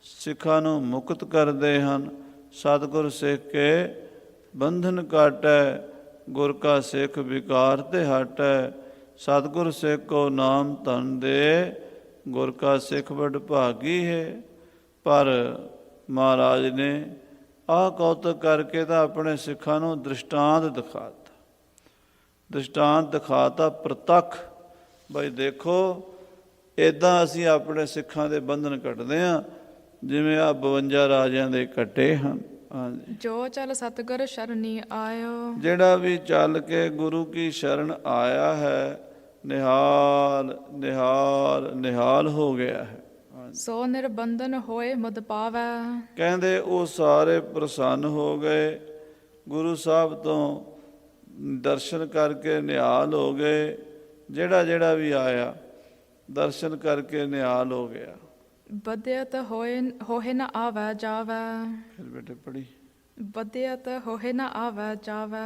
ਸਿੱਖਾਂ ਨੂੰ ਮੁਕਤ ਕਰਦੇ ਹਨ। ਸਤਿਗੁਰ ਸਿੱਖ ਕੇ ਬੰਧਨ ਕਾਟੈ, ਗੁਰ ਕਾ ਸਿੱਖ ਵਿਕਾਰ ਤੇ ਹਟੈ। ਸਤਿਗੁਰ ਸਿੱਖ ਕੋ ਨਾਮ ਧਨ ਦੇ, ਗੁਰ ਕਾ ਸਿੱਖ ਵਡ ਭਾਗੀ ਹੈ। ਪਰ ਮਹਾਰਾਜ ਨੇ ਆਹ ਕੌਤਕ ਕਰਕੇ ਤਾਂ ਆਪਣੇ ਸਿੱਖਾਂ ਨੂੰ ਦ੍ਰਿਸ਼ਟਾਂਤ ਦਿਖਾਤਾ, ਦ੍ਰਿਸ਼ਟਾਂਤ ਦਿਖਾਤਾ ਪ੍ਰਤੱਖ। ਬਈ ਦੇਖੋ, ਇੱਦਾਂ ਅਸੀਂ ਆਪਣੇ ਸਿੱਖਾਂ ਦੇ ਬੰਧਨ ਕੱਟਦੇ ਹਾਂ ਜਿਵੇਂ ਆਹ 52 ਰਾਜਿਆਂ ਦੇ ਕੱਟੇ ਹਨ। ਹਾਂਜੀ, ਜੋ ਚੱਲ ਸਤਿਗੁਰ ਸ਼ਰਣੀ ਆਇਓ। ਜਿਹੜਾ ਵੀ ਚੱਲ ਕੇ ਗੁਰੂ ਕੀ ਸ਼ਰਨ ਆਇਆ ਹੈ, ਨਿਹਾਲ ਨਿਹਾਲ ਨਿਹਾਲ ਹੋ ਗਿਆ ਹੈ। ਸੋ ਨਿਰਬੰਧਨ ਹੋਏ ਮੁਦ ਪਾਵੈ। ਕਹਿੰਦੇ ਉਹ ਸਾਰੇ ਪ੍ਰਸੰਨ ਹੋ ਗਏ, ਗੁਰੂ ਸਾਹਿਬ ਤੋਂ ਦਰਸ਼ਨ ਕਰਕੇ ਨਿਹਾਲ ਹੋ ਗਏ। ਜਿਹੜਾ ਵੀ ਆਇਆ ਦਰਸ਼ਨ ਕਰਕੇ ਨਿਹਾਲ ਹੋ ਗਿਆ। ਬਦਿਅਤ ਹੋਏ ਨ ਆਵੈ ਜਾਵੈ। ਫਿਰ ਬੇਟੇ ਪੜ੍ਹੀ। ਬਦਿਅਤ ਹੋਏ ਨ ਆਵੈ ਜਾਵੈ।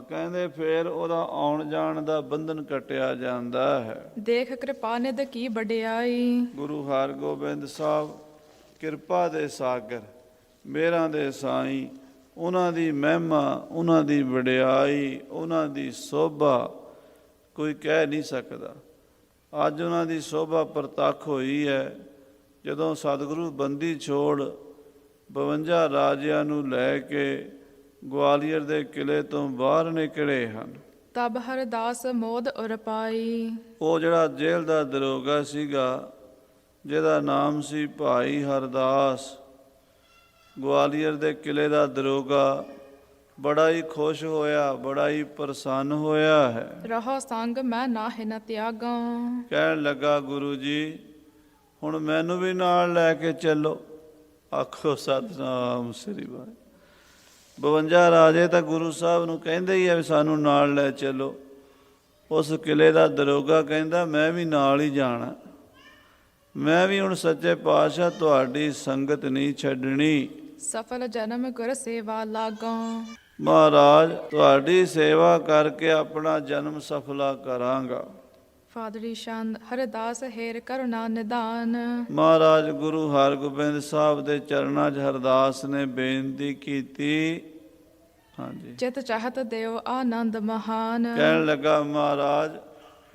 ਕਹਿੰਦੇ ਫਿਰ ਉਹਦਾ ਆਉਣ ਜਾਣ ਦਾ ਬੰਧਨ ਕੱਟਿਆ ਜਾਂਦਾ ਹੈ। ਦੇਖ ਕਿਰਪਾ ਨਿਧ ਕੀ ਵਡਿਆਈ। ਗੁਰੂ ਹਰਗੋਬਿੰਦ ਸਾਹਿਬ ਕਿਰਪਾ ਦੇ ਸਾਗਰ, ਮਿਹਰਾਂ ਦੇ ਸਾਈਂ, ਉਹਨਾਂ ਦੀ ਮਹਿਮਾ, ਉਹਨਾਂ ਦੀ ਵਡਿਆਈ, ਉਹਨਾਂ ਦੀ ਸੋਭਾ ਕੋਈ ਕਹਿ ਨਹੀਂ ਸਕਦਾ। ਅੱਜ ਉਹਨਾਂ ਦੀ ਸੋਭਾ ਪ੍ਰਤੱਖ ਹੋਈ ਹੈ ਜਦੋਂ ਸਤਿਗੁਰੂ ਬੰਦੀ ਛੋੜ 52 ਰਾਜਿਆਂ ਨੂੰ ਲੈ ਕੇ ਗਵਾਲੀਅਰ ਦੇ ਕਿਲੇ ਤੋਂ ਬਾਹਰ ਨਿਕਲੇ ਹਨ। ਤਬ ਹਰਦਾਸ ਮੋਦ ਉਰ ਪਾਈ। ਉਹ ਜਿਹੜਾ ਜੇਲ੍ਹ ਦਾ ਦਰੋਗਾ ਸੀਗਾ, ਜਿਹਦਾ ਨਾਮ ਸੀ ਭਾਈ ਹਰਦਾਸ, ਗਵਾਲੀਅਰ ਦੇ ਕਿਲੇ ਦਾ ਦਰੋਗਾ, ਬੜਾ ਹੀ ਖੁਸ਼ ਹੋਇਆ, ਬੜਾ ਹੀ ਪ੍ਰਸੰਨ ਹੋਇਆ ਹੈ। ਰਹੋ ਸੰਗ ਮੈਂ ਨਾਹਿ ਨ ਤਿਆਗਾਂ। ਕਹਿਣ ਲੱਗਾ, ਗੁਰੂ ਜੀ ਹੁਣ ਮੈਨੂੰ ਵੀ ਨਾਲ ਲੈ ਕੇ ਚੱਲੋ। ਆਖੋ ਸਤਿਨਾਮ ਸ੍ਰੀ ਵਾਹਿਗੁਰੂ। 52 ਰਾਜੇ ਤਾਂ ਗੁਰੂ ਸਾਹਿਬ ਨੂੰ ਕਹਿੰਦੇ ਹੀ ਆ ਵੀ ਸਾਨੂੰ ਨਾਲ ਲੈ ਚੱਲੋ। ਉਸ ਕਿਲੇ ਦਾ ਦਰੋਗਾ ਕਹਿੰਦਾ ਮੈਂ ਵੀ ਨਾਲ ਹੀ ਜਾਣਾ, ਮੈਂ ਵੀ ਹੁਣ ਸੱਚੇ ਪਾਤਸ਼ਾਹ ਤੁਹਾਡੀ ਸੰਗਤ ਨਹੀਂ ਛੱਡਣੀ। ਸਫਲ ਜਨਮ ਗੁਰ ਸੇਵਾ ਲਾਗਾਂ। ਮਹਾਰਾਜ ਤੁਹਾਡੀ ਸੇਵਾ ਕਰਕੇ ਆਪਣਾ ਜਨਮ ਸਫਲਾ ਕਰਾਂਗਾ। ਫਾਦਰੀ ਚੰਦ ਹਰਦਾਸ ਹੇਰ ਕਰੁਣਾ ਨਿਦਾਨ। ਮਹਾਰਾਜ ਗੁਰੂ ਹਰਗੋਬਿੰਦ ਸਾਹਿਬ ਦੇ ਚਰਨਾਂ 'ਚ ਹਰਦਾਸ ਨੇ ਬੇਨਤੀ ਕੀਤੀ। ਹਾਂਜੀ, ਚਿਤ ਚਾਹਤ ਦਿਓ ਆਨੰਦ ਮਹਾਨ। ਕਹਿਣ ਲੱਗਾ, ਮਹਾਰਾਜ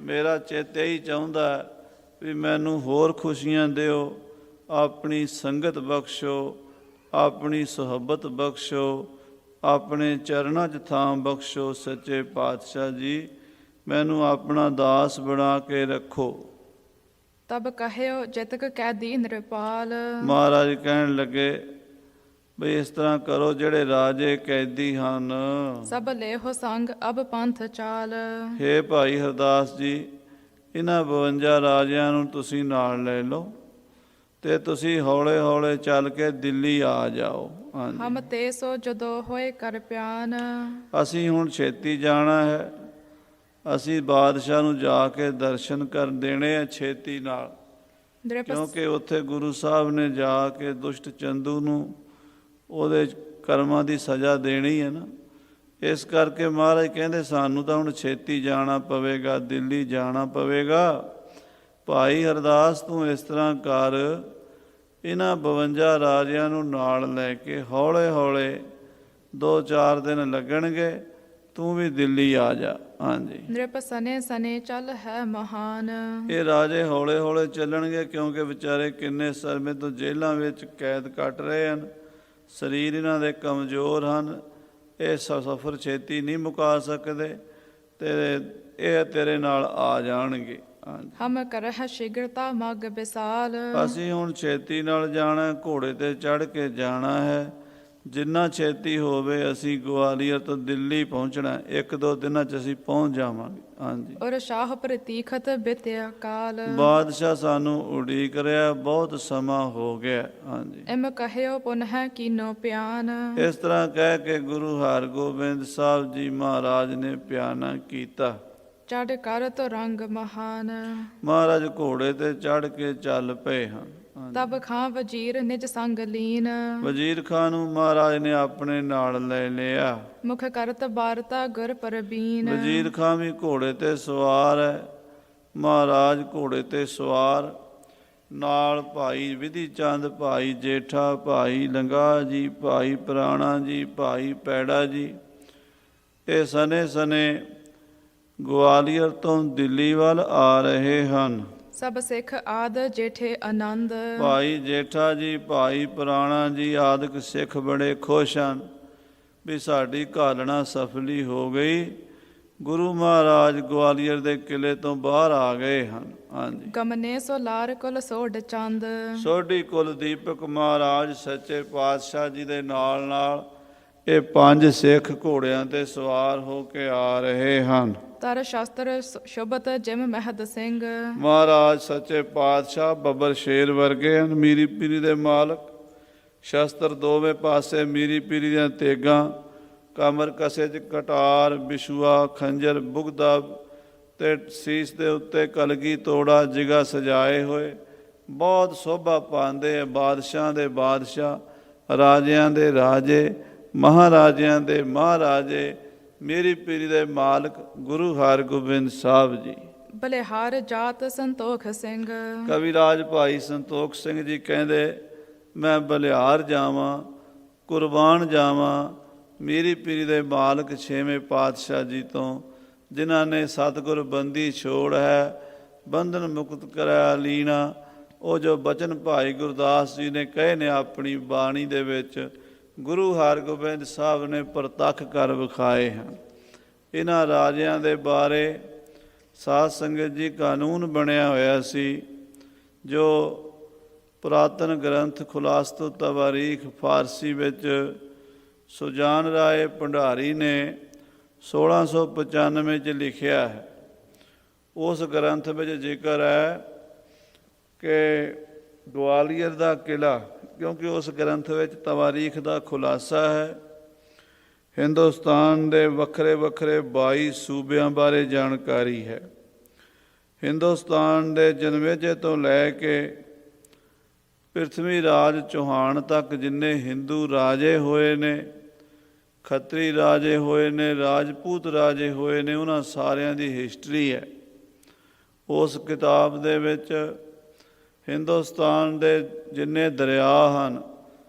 ਮੇਰਾ ਚਿੱਤ ਇਹੀ ਚਾਹੁੰਦਾ ਵੀ ਮੈਨੂੰ ਹੋਰ ਖੁਸ਼ੀਆਂ ਦਿਓ, ਆਪਣੀ ਸੰਗਤ ਬਖਸ਼ੋ, ਆਪਣੀ ਸੁਹੱਬਤ ਬਖਸ਼ੋ, ਆਪਣੇ ਚਰਨਾਂ 'ਚ ਥਾਂ ਬਖਸ਼ੋ। ਸੱਚੇ ਪਾਤਸ਼ਾਹ ਜੀ ਮੈਨੂੰ ਆਪਣਾ ਦਾਸ ਬਣਾ ਕੇ ਰੱਖੋ। ਤਬ ਕਹਿਓ ਜਿਤਕ ਕੈਦੀ ਨਿਰਪਾਲ। ਮਹਾਰਾਜ ਕਹਿਣ ਲੱਗੇ ਬਈ ਇਸ ਤਰ੍ਹਾਂ ਕਰੋ, ਜਿਹੜੇ ਰਾਜੇ ਕੈਦੀ ਹਨ ਸਭ ਲੇਹੋ ਸੰਗ ਅਬ ਪੰਥ ਚਾਲ। ਹੇ ਭਾਈ ਹਰਦਾਸ ਜੀ, ਇਹਨਾਂ 52 ਰਾਜਿਆਂ ਨੂੰ ਤੁਸੀਂ ਨਾਲ ਲੈ ਲਓ, ਤੇ ਤੁਸੀਂ ਹੌਲੇ ਹੌਲੇ ਚੱਲ ਕੇ ਦਿੱਲੀ ਆ ਜਾਓ। ਹਮ ਹਾਂਜੀ, ਤੇ ਸੋ ਜਦੋਂ ਹੋਏ ਕਰ ਪਿਆਨ। ਅਸੀਂ ਹੁਣ ਛੇਤੀ ਜਾਣਾ ਹੈ। ਅਸੀਂ ਬਾਦਸ਼ਾਹ ਨੂੰ ਜਾ ਕੇ ਦਰਸ਼ਨ ਕਰ ਦੇਣੇ ਆ ਛੇਤੀ ਨਾਲ, ਦ੍ਰਿਪਸ ਕਿਉਂਕਿ ਉੱਥੇ ਗੁਰੂ ਸਾਹਿਬ ਨੇ ਜਾ ਕੇ ਦੁਸ਼ਟ ਚੰਦੂ ਨੂੰ ਉਹਦੇ ਕਰਮਾਂ ਦੀ ਸਜ਼ਾ ਦੇਣੀ ਹੈ ਨਾ। ਇਸ ਕਰਕੇ ਮਹਾਰਾਜ ਕਹਿੰਦੇ ਸਾਨੂੰ ਤਾਂ ਹੁਣ ਛੇਤੀ ਜਾਣਾ ਪਵੇਗਾ, ਦਿੱਲੀ ਜਾਣਾ ਪਵੇਗਾ। ਭਾਈ ਹਰਦਾਸ ਤੂੰ ਇਸ ਤਰ੍ਹਾਂ ਕਰ, ਇਹਨਾਂ 52 ਰਾਜਿਆਂ ਨੂੰ ਨਾਲ ਲੈ ਕੇ ਹੌਲੇ ਹੌਲੇ 2-4 ਦਿਨ ਲੱਗਣਗੇ, ਤੂੰ ਵੀ ਦਿੱਲੀ ਆ ਜਾ। ਹਾਂਜੀ, ਨ੍ਰਿਪ ਸਨੇ ਸਨੇ ਚੱਲ ਹੈ ਮਹਾਨ। ਇਹ ਰਾਜੇ ਹੌਲੇ ਹੌਲੇ ਚੱਲਣਗੇ, ਕਿਉਂਕਿ ਵਿਚਾਰੇ ਕਿੰਨੇ ਸਮੇਂ ਤੋਂ ਜੇਲ੍ਹਾਂ ਵਿੱਚ ਕੈਦ ਕੱਟ ਰਹੇ ਹਨ। ਸਰੀਰ ਇਹਨਾਂ ਦੇ ਕਮਜ਼ੋਰ ਹਨ, ਇਹ ਸਫ਼ਰ ਛੇਤੀ ਨਹੀਂ ਮੁਕਾ ਸਕਦੇ, ਤੇ ਇਹ ਤੇਰੇ ਨਾਲ ਆ ਜਾਣਗੇ। ਹਾਂਜੀ, ਹਮ ਕਰਹਿ ਸ਼ੀਘਰਤਾ ਮਗ ਵਿਸਾਲ। ਅਸੀਂ ਹੁਣ ਛੇਤੀ ਨਾਲ ਜਾਣਾ, ਘੋੜੇ ਤੇ ਚੜ੍ਹ ਕੇ ਜਾਣਾ ਹੈ। ਜਿੰਨਾ ਛੇਤੀ ਹੋਵੇ ਅਸੀਂ ਗਵਾਲੀਅਰ ਤੋਂ ਦਿੱਲੀ ਪਹੁੰਚਣਾ, 1-2 ਦਿਨਾਂ 'ਚ ਅਸੀਂ ਪਹੁੰਚ ਜਾਵਾਂਗੇ। ਹਾਂਜੀ, ਔਰ ਸ਼ਾਹ ਪ੍ਰਤੀਖਤ ਬਿਤਿਆ ਕਾਲ। ਬਾਦਸ਼ਾਹ ਸਾਨੂੰ ਉਡੀਕ ਰਿਹਾ, ਬਹੁਤ ਸਮਾਂ ਹੋ ਗਿਆ। ਹਾਂਜੀ, ਇਮ ਕਹਿਓ ਪੁਨਹ ਕੀਨੋ ਪਿਆਨ। ਇਸ ਤਰ੍ਹਾਂ ਕਹਿ ਕੇ ਗੁਰੂ ਹਰਗੋਬਿੰਦ ਸਾਹਿਬ ਜੀ ਮਹਾਰਾਜ ਨੇ ਪਿਆਨਾ ਕੀਤਾ। ਚੜ੍ਹ ਕਰ ਤੋ ਰੰਗ ਮਹਾਨ। ਮਹਾਰਾਜ ਘੋੜੇ ਤੇ ਚੜ੍ਹ ਕੇ ਚੱਲ ਪਏ ਹਨ। ਹਾਂਜੀ, ਤਬ ਖਾਂ ਵਜੀਰ ਨਿਜ ਸੰਗ ਲੀਨ। ਵਜ਼ੀਰ ਖਾਂ ਨੂੰ ਮਹਾਰਾਜ ਨੇ ਆਪਣੇ ਨਾਲ ਲੈ ਲਿਆ। ਮੁਖ ਕਰਤ ਬਾਰਤਾ ਗੁਰ ਪਰਬੀਨ। ਵਜ਼ੀਰ ਖਾਂ ਵੀ ਘੋੜੇ ਤੇ ਸਵਾਰ ਹੈ। ਮਹਾਰਾਜ ਘੋੜੇ ਤੇ ਸਵਾਰ, ਨਾਲ ਭਾਈ ਵਿਧੀ ਚੰਦ, ਭਾਈ ਜੇਠਾ, ਭਾਈ ਲੰਗਾ ਜੀ, ਭਾਈ ਪੁਰਾਣਾ ਜੀ, ਭਾਈ ਪੈੜਾ ਜੀ, ਇਹ ਸਨੇ ਸਨੇ ਗਵਾਲੀਅਰ ਤੋਂ ਦਿੱਲੀ ਵੱਲ ਆ ਰਹੇ ਹਨ। ਸਭ ਸਿੱਖ ਆਦ ਜੇਠੇ ਆਨੰਦ। ਭਾਈ ਜੇਠਾ ਜੀ, ਭਾਈ ਪੁਰਾਣਾ ਜੀ ਆਦਿਕ ਸਿੱਖ ਬੜੇ ਖੁਸ਼ ਹਨ ਵੀ ਸਾਡੀ ਘਾਲਣਾ ਸਫਲੀ ਹੋ ਗਈ। ਗੁਰੂ ਮਹਾਰਾਜ ਗਵਾਲੀਅਰ ਦੇ ਕਿਲੇ ਤੋਂ ਬਾਹਰ ਆ ਗਏ ਹਨ। ਹਾਂਜੀ, ਗਮਨੇ ਸੋ ਲਾਰ ਕੁਲ ਸੋਢ ਚੰਦ। ਸੋਢੀ ਕੁਲ ਦੀਪਕ ਮਹਾਰਾਜ ਸੱਚੇ ਪਾਤਸ਼ਾਹ ਜੀ ਦੇ ਨਾਲ ਨਾਲ ਇਹ 5 ਸਿੱਖ ਘੋੜਿਆਂ ਤੇ ਸਵਾਰ ਹੋ ਕੇ ਆ ਰਹੇ ਹਨ। ਤਰ ਸ਼ਸਤਰ ਸ਼ੁਭਤ ਜਿਮ ਮਹਿਦ ਸਿੰਘ। ਮਹਾਰਾਜ ਸੱਚੇ ਪਾਤਸ਼ਾਹ ਬੱਬਰ ਸ਼ੇਰ ਵਰਗੇ ਹਨ, ਮੀਰੀ ਪੀਰੀ ਦੇ ਮਾਲਕ। ਸ਼ਸਤਰ ਦੋਵੇਂ ਪਾਸੇ ਮੀਰੀ ਪੀਰੀ ਦੀਆਂ ਤੇਗਾਂ, ਕਮਰ ਕਸੇ 'ਚ ਕਟਾਰ, ਬਿਛੂਆ, ਖੰਜਰ, ਬੁਗਦਾ ਤੇ ਸੀਸ ਦੇ ਉੱਤੇ ਕਲਗੀ ਤੋੜਾ ਜਿਗਾ ਸਜਾਏ ਹੋਏ, ਬਹੁਤ ਸੋਭਾ ਪਾਉਂਦੇ ਆ। ਬਾਦਸ਼ਾਹਾਂ ਦੇ ਬਾਦਸ਼ਾਹ, ਰਾਜਿਆਂ ਦੇ ਰਾਜੇ, ਮਹਾਰਾਜਿਆਂ ਦੇ ਮਹਾਰਾਜੇ, ਮੇਰੀ ਪੀਰੀ ਦੇ ਮਾਲਕ ਗੁਰੂ ਹਰਗੋਬਿੰਦ ਸਾਹਿਬ ਜੀ। ਬਲਿਹਾਰ ਜਾਤ ਸੰਤੋਖ ਸਿੰਘ। ਕਵਿਰਾਜ ਭਾਈ ਸੰਤੋਖ ਸਿੰਘ ਜੀ ਕਹਿੰਦੇ, ਮੈਂ ਬਲਿਹਾਰ ਜਾਵਾਂ, ਕੁਰਬਾਨ ਜਾਵਾਂ ਮੇਰੀ ਪੀਰੀ ਦੇ ਮਾਲਕ 6ਵੇਂ ਪਾਤਸ਼ਾਹ ਜੀ ਤੋਂ, ਜਿਨ੍ਹਾਂ ਨੇ ਸਤਿਗੁਰ ਬੰਦੀ ਛੋੜ ਹੈ, ਬੰਧਨ ਮੁਕਤ ਕਰਿਆ ਲੀਣਾ। ਉਹ ਜੋ ਬਚਨ ਭਾਈ ਗੁਰਦਾਸ ਜੀ ਨੇ ਕਹੇ ਨੇ ਆਪਣੀ ਬਾਣੀ ਦੇ ਵਿੱਚ, ਗੁਰੂ ਹਰਗੋਬਿੰਦ ਸਾਹਿਬ ਨੇ ਪ੍ਰਤੱਖ ਕਰ ਵਿਖਾਏ ਹਨ। ਇਹਨਾਂ ਰਾਜਿਆਂ ਦੇ ਬਾਰੇ ਸਾਧ ਸੰਗਤ ਜੀ ਕਾਨੂੰਨ ਬਣਿਆ ਹੋਇਆ ਸੀ, ਜੋ ਪੁਰਾਤਨ ਗ੍ਰੰਥ ਖੁਲਾਸਤੋ ਤਵਾਰੀਖ ਫਾਰਸੀ ਵਿੱਚ ਸੁਜਾਨ ਰਾਏ ਭੰਡਾਰੀ ਨੇ 1695 'ਚ ਲਿਖਿਆ ਹੈ। ਉਸ ਗ੍ਰੰਥ ਵਿੱਚ ਜ਼ਿਕਰ ਹੈ ਕਿ ਗਵਾਲੀਅਰ ਦਾ ਕਿਲ੍ਹਾ, ਕਿਉਂਕਿ ਉਸ ਗ੍ਰੰਥ ਵਿੱਚ ਤਵਾਰੀਖ ਦਾ ਖੁਲਾਸਾ ਹੈ। ਹਿੰਦੁਸਤਾਨ ਦੇ ਵੱਖਰੇ ਵੱਖਰੇ 22 ਸੂਬਿਆਂ ਬਾਰੇ ਜਾਣਕਾਰੀ ਹੈ। ਹਿੰਦੁਸਤਾਨ ਦੇ ਜਨਮੇਜੇ ਤੋਂ ਲੈ ਕੇ ਪ੍ਰਿਥਵੀ ਰਾਜ ਚੌਹਾਨ ਤੱਕ ਜਿੰਨੇ ਹਿੰਦੂ ਰਾਜੇ ਹੋਏ ਨੇ, ਖੱਤਰੀ ਰਾਜੇ ਹੋਏ ਨੇ, ਰਾਜਪੂਤ ਰਾਜੇ ਹੋਏ ਨੇ, ਉਹਨਾਂ ਸਾਰਿਆਂ ਦੀ ਹਿਸਟਰੀ ਹੈ। ਉਸ ਕਿਤਾਬ ਦੇ ਵਿੱਚ ਹਿੰਦੁਸਤਾਨ ਦੇ ਜਿੰਨੇ ਦਰਿਆ ਹਨ,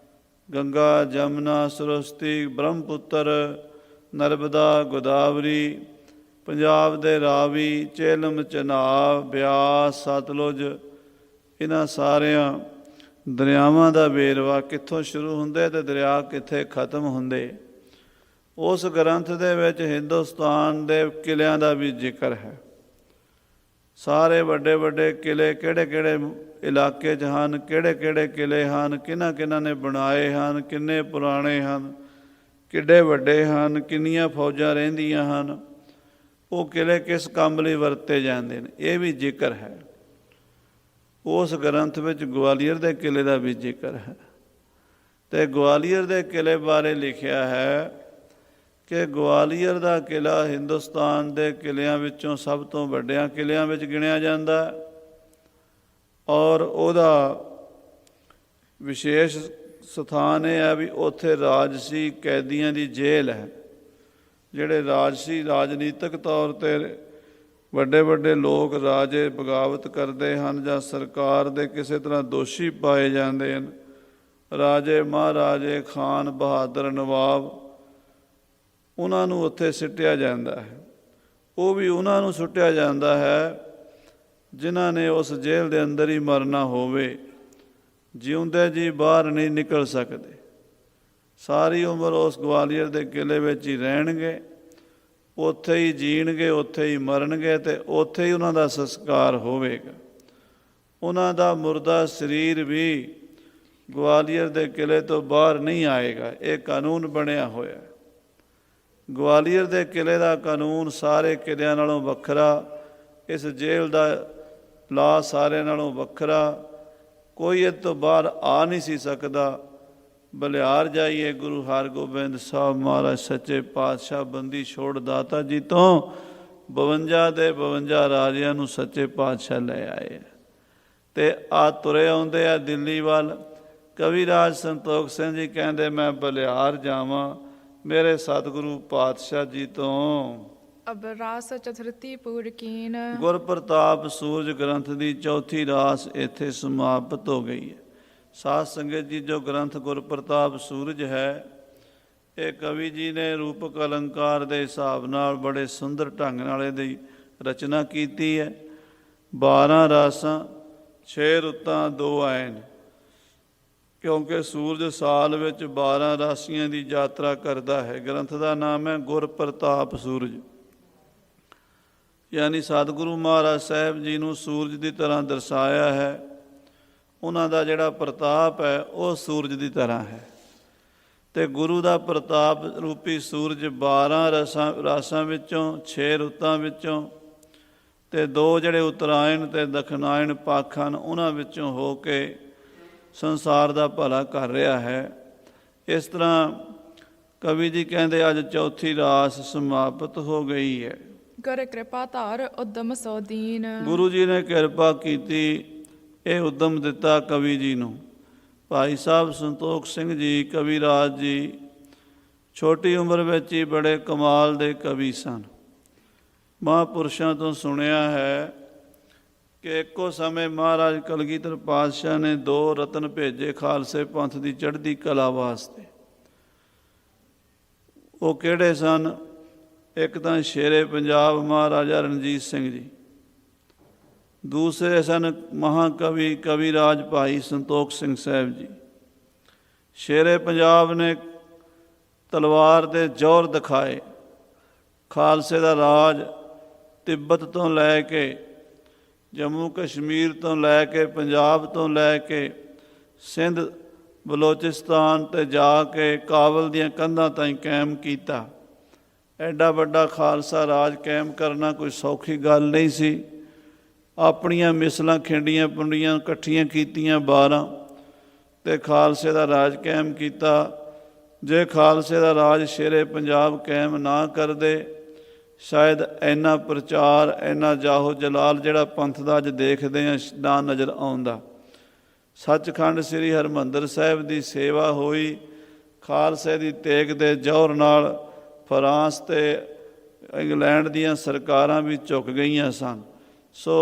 ਗੰਗਾ, ਜਮਨਾ, ਸਰਸਵਤੀ, ਬ੍ਰਹਮਪੁੱਤਰ, ਨਰਮਦਾ, ਗੋਦਾਵਰੀ, ਪੰਜਾਬ ਦੇ ਰਾਵੀ, ਚੇਲਮ, ਚਨਾਬ, ਬਿਆਸ, ਸਤਲੁਜ, ਇਹਨਾਂ ਸਾਰਿਆਂ ਦਰਿਆਵਾਂ ਦਾ ਵੇਰਵਾ, ਕਿੱਥੋਂ ਸ਼ੁਰੂ ਹੁੰਦੇ ਅਤੇ ਦਰਿਆ ਕਿੱਥੇ ਖਤਮ ਹੁੰਦੇ। ਉਸ ਗ੍ਰੰਥ ਦੇ ਵਿੱਚ ਹਿੰਦੁਸਤਾਨ ਦੇ ਕਿਲ੍ਹਿਆਂ ਦਾ ਵੀ ਜ਼ਿਕਰ ਹੈ। ਸਾਰੇ ਵੱਡੇ ਵੱਡੇ ਕਿਲ੍ਹੇ ਕਿਹੜੇ ਕਿਹੜੇ ਇਲਾਕੇ 'ਚ ਹਨ, ਕਿਹੜੇ ਕਿਹੜੇ ਕਿਲ੍ਹੇ ਹਨ, ਕਿਹਨਾਂ ਕਿਹਨਾਂ ਨੇ ਬਣਾਏ ਹਨ, ਕਿੰਨੇ ਪੁਰਾਣੇ ਹਨ, ਕਿੱਡੇ ਵੱਡੇ ਹਨ, ਕਿੰਨੀਆਂ ਫੌਜਾਂ ਰਹਿੰਦੀਆਂ ਹਨ, ਉਹ ਕਿਲ੍ਹੇ ਕਿਸ ਕੰਮ ਲਈ ਵਰਤੇ ਜਾਂਦੇ ਨੇ, ਇਹ ਵੀ ਜ਼ਿਕਰ ਹੈ। ਉਸ ਗ੍ਰੰਥ ਵਿੱਚ ਗਵਾਲੀਅਰ ਦੇ ਕਿਲੇ ਦਾ ਵੀ ਜ਼ਿਕਰ ਹੈ। ਅਤੇ ਗਵਾਲੀਅਰ ਦੇ ਕਿਲੇ ਬਾਰੇ ਲਿਖਿਆ ਹੈ ਕਿ ਗਵਾਲੀਅਰ ਦਾ ਕਿਲਾ ਹਿੰਦੁਸਤਾਨ ਦੇ ਕਿਲਿਆਂ ਵਿੱਚੋਂ ਸਭ ਤੋਂ ਵੱਡਿਆਂ ਕਿਲਿਆਂ ਵਿੱਚ ਗਿਣਿਆ ਜਾਂਦਾ, ਔਰ ਉਹਦਾ ਵਿਸ਼ੇਸ਼ ਸਥਾਨ ਇਹ ਹੈ ਵੀ ਉੱਥੇ ਰਾਜਸੀ ਕੈਦੀਆਂ ਦੀ ਜੇਲ੍ਹ ਹੈ। ਜਿਹੜੇ ਰਾਜਸੀ ਰਾਜਨੀਤਿਕ ਤੌਰ 'ਤੇ ਵੱਡੇ ਵੱਡੇ ਲੋਕ ਰਾਜੇ ਬਗਾਵਤ ਕਰਦੇ ਹਨ ਜਾਂ ਸਰਕਾਰ ਦੇ ਕਿਸੇ ਤਰ੍ਹਾਂ ਦੋਸ਼ੀ ਪਾਏ ਜਾਂਦੇ ਹਨ, ਰਾਜੇ ਮਹਾਰਾਜੇ ਖਾਨ ਬਹਾਦਰ ਨਵਾਬ, ਉਹਨਾਂ ਨੂੰ ਉੱਥੇ ਸਿੱਟਿਆ ਜਾਂਦਾ ਹੈ। ਉਹ ਵੀ ਉਹਨਾਂ ਨੂੰ ਸੁੱਟਿਆ ਜਾਂਦਾ ਹੈ ਜਿਨ੍ਹਾਂ ਨੇ ਉਸ ਜੇਲ੍ਹ ਦੇ ਅੰਦਰ ਹੀ ਮਰਨਾ ਹੋਵੇ, ਜਿਉਂਦੇ ਜੀ ਬਾਹਰ ਨਹੀਂ ਨਿਕਲ ਸਕਦੇ। ਸਾਰੀ ਉਮਰ ਉਸ ਗਵਾਲੀਅਰ ਦੇ ਕਿਲੇ ਵਿੱਚ ਹੀ ਰਹਿਣਗੇ, ਉੱਥੇ ਹੀ ਜੀਣਗੇ, ਉੱਥੇ ਹੀ ਮਰਨਗੇ ਅਤੇ ਉੱਥੇ ਹੀ ਉਹਨਾਂ ਦਾ ਸੰਸਕਾਰ ਹੋਵੇਗਾ। ਉਹਨਾਂ ਦਾ ਮੁਰਦਾ ਸਰੀਰ ਵੀ ਗਵਾਲੀਅਰ ਦੇ ਕਿਲੇ ਤੋਂ ਬਾਹਰ ਨਹੀਂ ਆਏਗਾ। ਇਹ ਕਾਨੂੰਨ ਬਣਿਆ ਹੋਇਆ। ਗਵਾਲੀਅਰ ਦੇ ਕਿਲੇ ਦਾ ਕਾਨੂੰਨ ਸਾਰੇ ਕਿਲਿਆਂ ਨਾਲੋਂ ਵੱਖਰਾ, ਇਸ ਜੇਲ੍ਹ ਦਾ ਲਾ ਸਾਰਿਆਂ ਨਾਲੋਂ ਵੱਖਰਾ। ਕੋਈ ਇਹ ਤੋਂ ਬਾਹਰ ਆ ਨਹੀਂ ਸੀ ਸਕਦਾ। ਬਲਿਹਾਰ ਜਾਈਏ, ਗੁਰੂ ਹਰਗੋਬਿੰਦ ਸਾਹਿਬ ਮਹਾਰਾਜ ਸੱਚੇ ਪਾਤਸ਼ਾਹ ਬੰਦੀ ਛੋੜ ਦਾਤਾ ਜੀ ਤੋਂ 52 ਦੇ 52 ਰਾਜਿਆਂ ਨੂੰ ਸੱਚੇ ਪਾਤਸ਼ਾਹ ਲੈ ਆਏ ਅਤੇ ਆ ਤੁਰੇ ਆਉਂਦੇ ਆ ਦਿੱਲੀ ਵੱਲ। ਕਵੀ ਰਾਜ ਸੰਤੋਖ ਸਿੰਘ ਜੀ ਕਹਿੰਦੇ ਮੈਂ ਬਲਿਹਾਰ ਜਾਵਾਂ ਮੇਰੇ ਸਤਿਗੁਰੂ ਪਾਤਸ਼ਾਹ ਜੀ ਤੋਂ। ਅਬ ਰਾਸ ਚਤੁਰਥੀ ਪੂਰ ਕੀਨ। ਗੁਰਪ੍ਰਤਾਪ ਸੂਰਜ ਗ੍ਰੰਥ ਦੀ ਚੌਥੀ ਰਾਸ ਇੱਥੇ ਸਮਾਪਤ ਹੋ ਗਈ ਹੈ। ਸਾਧ ਸੰਗਤ ਜੀ, ਜੋ ਗ੍ਰੰਥ ਗੁਰਪ੍ਰਤਾਪ ਸੂਰਜ ਹੈ, ਇਹ ਕਵੀ ਜੀ ਨੇ ਰੂਪਕ ਅਲੰਕਾਰ ਦੇ ਹਿਸਾਬ ਨਾਲ ਬੜੇ ਸੁੰਦਰ ਢੰਗ ਨਾਲ ਇਹਦੀ ਰਚਨਾ ਕੀਤੀ ਹੈ। 12 ਰਾਸਾਂ, 6 ਰੁੱਤਾਂ, 2 ਐਨ, ਕਿਉਂਕਿ ਸੂਰਜ ਸਾਲ ਵਿੱਚ 12 ਰਾਸੀਆਂ ਦੀ ਯਾਤਰਾ ਕਰਦਾ ਹੈ। ਗ੍ਰੰਥ ਦਾ ਨਾਮ ਹੈ ਗੁਰਪ੍ਰਤਾਪ ਸੂਰਜ, ਯਾਨੀ ਸਤਿਗੁਰੂ ਮਹਾਰਾਜ ਸਾਹਿਬ ਜੀ ਨੂੰ ਸੂਰਜ ਦੀ ਤਰ੍ਹਾਂ ਦਰਸਾਇਆ ਹੈ। ਉਹਨਾਂ ਦਾ ਜਿਹੜਾ ਪ੍ਰਤਾਪ ਹੈ ਉਹ ਸੂਰਜ ਦੀ ਤਰ੍ਹਾਂ ਹੈ। ਅਤੇ ਗੁਰੂ ਦਾ ਪ੍ਰਤਾਪ ਰੂਪੀ ਸੂਰਜ 12 ਰਾਸਾਂ ਵਿੱਚੋਂ, 6 ਰੁੱਤਾਂ ਵਿੱਚੋਂ ਅਤੇ 2 ਜਿਹੜੇ ਉਤਰਾਇਣ ਅਤੇ ਦਖਨਾਇਣ ਪੱਖ ਹਨ, ਉਹਨਾਂ ਵਿੱਚੋਂ ਹੋ ਕੇ ਸੰਸਾਰ ਦਾ ਭਲਾ ਕਰ ਰਿਹਾ ਹੈ। ਇਸ ਤਰ੍ਹਾਂ ਕਵੀ ਜੀ ਕਹਿੰਦੇ ਅੱਜ ਚੌਥੀ ਰਾਸ ਸਮਾਪਤ ਹੋ ਗਈ ਹੈ। ਗੁਰ ਕਿਰਪਾ ਧਾਰ ਉਦਮ ਸੋ ਦੀਨ। ਗੁਰੂ ਜੀ ਨੇ ਕਿਰਪਾ ਕੀਤੀ, ਇਹ ਉਦਮ ਦਿੱਤਾ ਕਵੀ ਜੀ ਨੂੰ। ਭਾਈ ਸਾਹਿਬ ਸੰਤੋਖ ਸਿੰਘ ਜੀ ਕਵੀ ਰਾਜ ਜੀ ਛੋਟੀ ਉਮਰ ਵਿੱਚ ਹੀ ਬੜੇ ਕਮਾਲ ਦੇ ਕਵੀ ਸਨ। ਮਹਾਂਪੁਰਸ਼ਾਂ ਤੋਂ ਸੁਣਿਆ ਹੈ ਕਿ ਇੱਕੋ ਸਮੇਂ ਮਹਾਰਾਜ ਕਲਗੀਧਰ ਪਾਤਸ਼ਾਹ ਨੇ 2 ਰਤਨ ਭੇਜੇ ਖਾਲਸੇ ਪੰਥ ਦੀ ਚੜ੍ਹਦੀ ਕਲਾ ਵਾਸਤੇ। ਉਹ ਕਿਹੜੇ ਸਨ? ਇੱਕ ਤਾਂ ਸ਼ੇਰੇ ਪੰਜਾਬ ਮਹਾਰਾਜਾ ਰਣਜੀਤ ਸਿੰਘ ਜੀ, ਦੂਸਰੇ ਸਨ ਮਹਾਕਵੀ ਕਵੀ ਰਾਜ ਭਾਈ ਸੰਤੋਖ ਸਿੰਘ ਸਾਹਿਬ ਜੀ। ਸ਼ੇਰੇ ਪੰਜਾਬ ਨੇ ਤਲਵਾਰ ਦੇ ਜ਼ੋਰ ਦਿਖਾਏ। ਖਾਲਸੇ ਦਾ ਰਾਜ ਤਿੱਬਤ ਤੋਂ ਲੈ ਕੇ, ਜੰਮੂ ਕਸ਼ਮੀਰ ਤੋਂ ਲੈ ਕੇ, ਪੰਜਾਬ ਤੋਂ ਲੈ ਕੇ ਸਿੰਧ ਬਲੋਚਿਸਤਾਨ 'ਤੇ ਜਾ ਕੇ ਕਾਬਲ ਦੀਆਂ ਕੰਧਾਂ ਤਾਈਂ ਕਾਇਮ ਕੀਤਾ। ਐਡਾ ਵੱਡਾ ਖਾਲਸਾ ਰਾਜ ਕਾਇਮ ਕਰਨਾ ਕੋਈ ਸੌਖੀ ਗੱਲ ਨਹੀਂ ਸੀ। ਆਪਣੀਆਂ ਮਿਸਲਾਂ ਖਿੰਡੀਆਂ ਪੁੰਡੀਆਂ ਇਕੱਠੀਆਂ ਕੀਤੀਆਂ 12 ਅਤੇ ਖਾਲਸੇ ਦਾ ਰਾਜ ਕਾਇਮ ਕੀਤਾ। ਜੇ ਖਾਲਸੇ ਦਾ ਰਾਜ ਸ਼ੇਰੇ ਪੰਜਾਬ ਕਾਇਮ ਨਾ ਕਰਦੇ, ਸ਼ਾਇਦ ਇੰਨਾ ਪ੍ਰਚਾਰ, ਇੰਨਾ ਜਾਹੋ ਜਲਾਲ ਜਿਹੜਾ ਪੰਥ ਦਾ ਅੱਜ ਦੇਖਦੇ ਹਾਂ ਨਾ ਨਜ਼ਰ ਆਉਂਦਾ। ਸੱਚਖੰਡ ਸ੍ਰੀ ਹਰਿਮੰਦਰ ਸਾਹਿਬ ਦੀ ਸੇਵਾ ਹੋਈ ਖਾਲਸੇ ਦੀ ਤੇਗ ਦੇ ਜ਼ੋਰ ਨਾਲ। ਫਰਾਂਸ ਅਤੇ ਇੰਗਲੈਂਡ ਦੀਆਂ ਸਰਕਾਰਾਂ ਵੀ ਝੁਕ ਗਈਆਂ ਸਨ। ਸੋ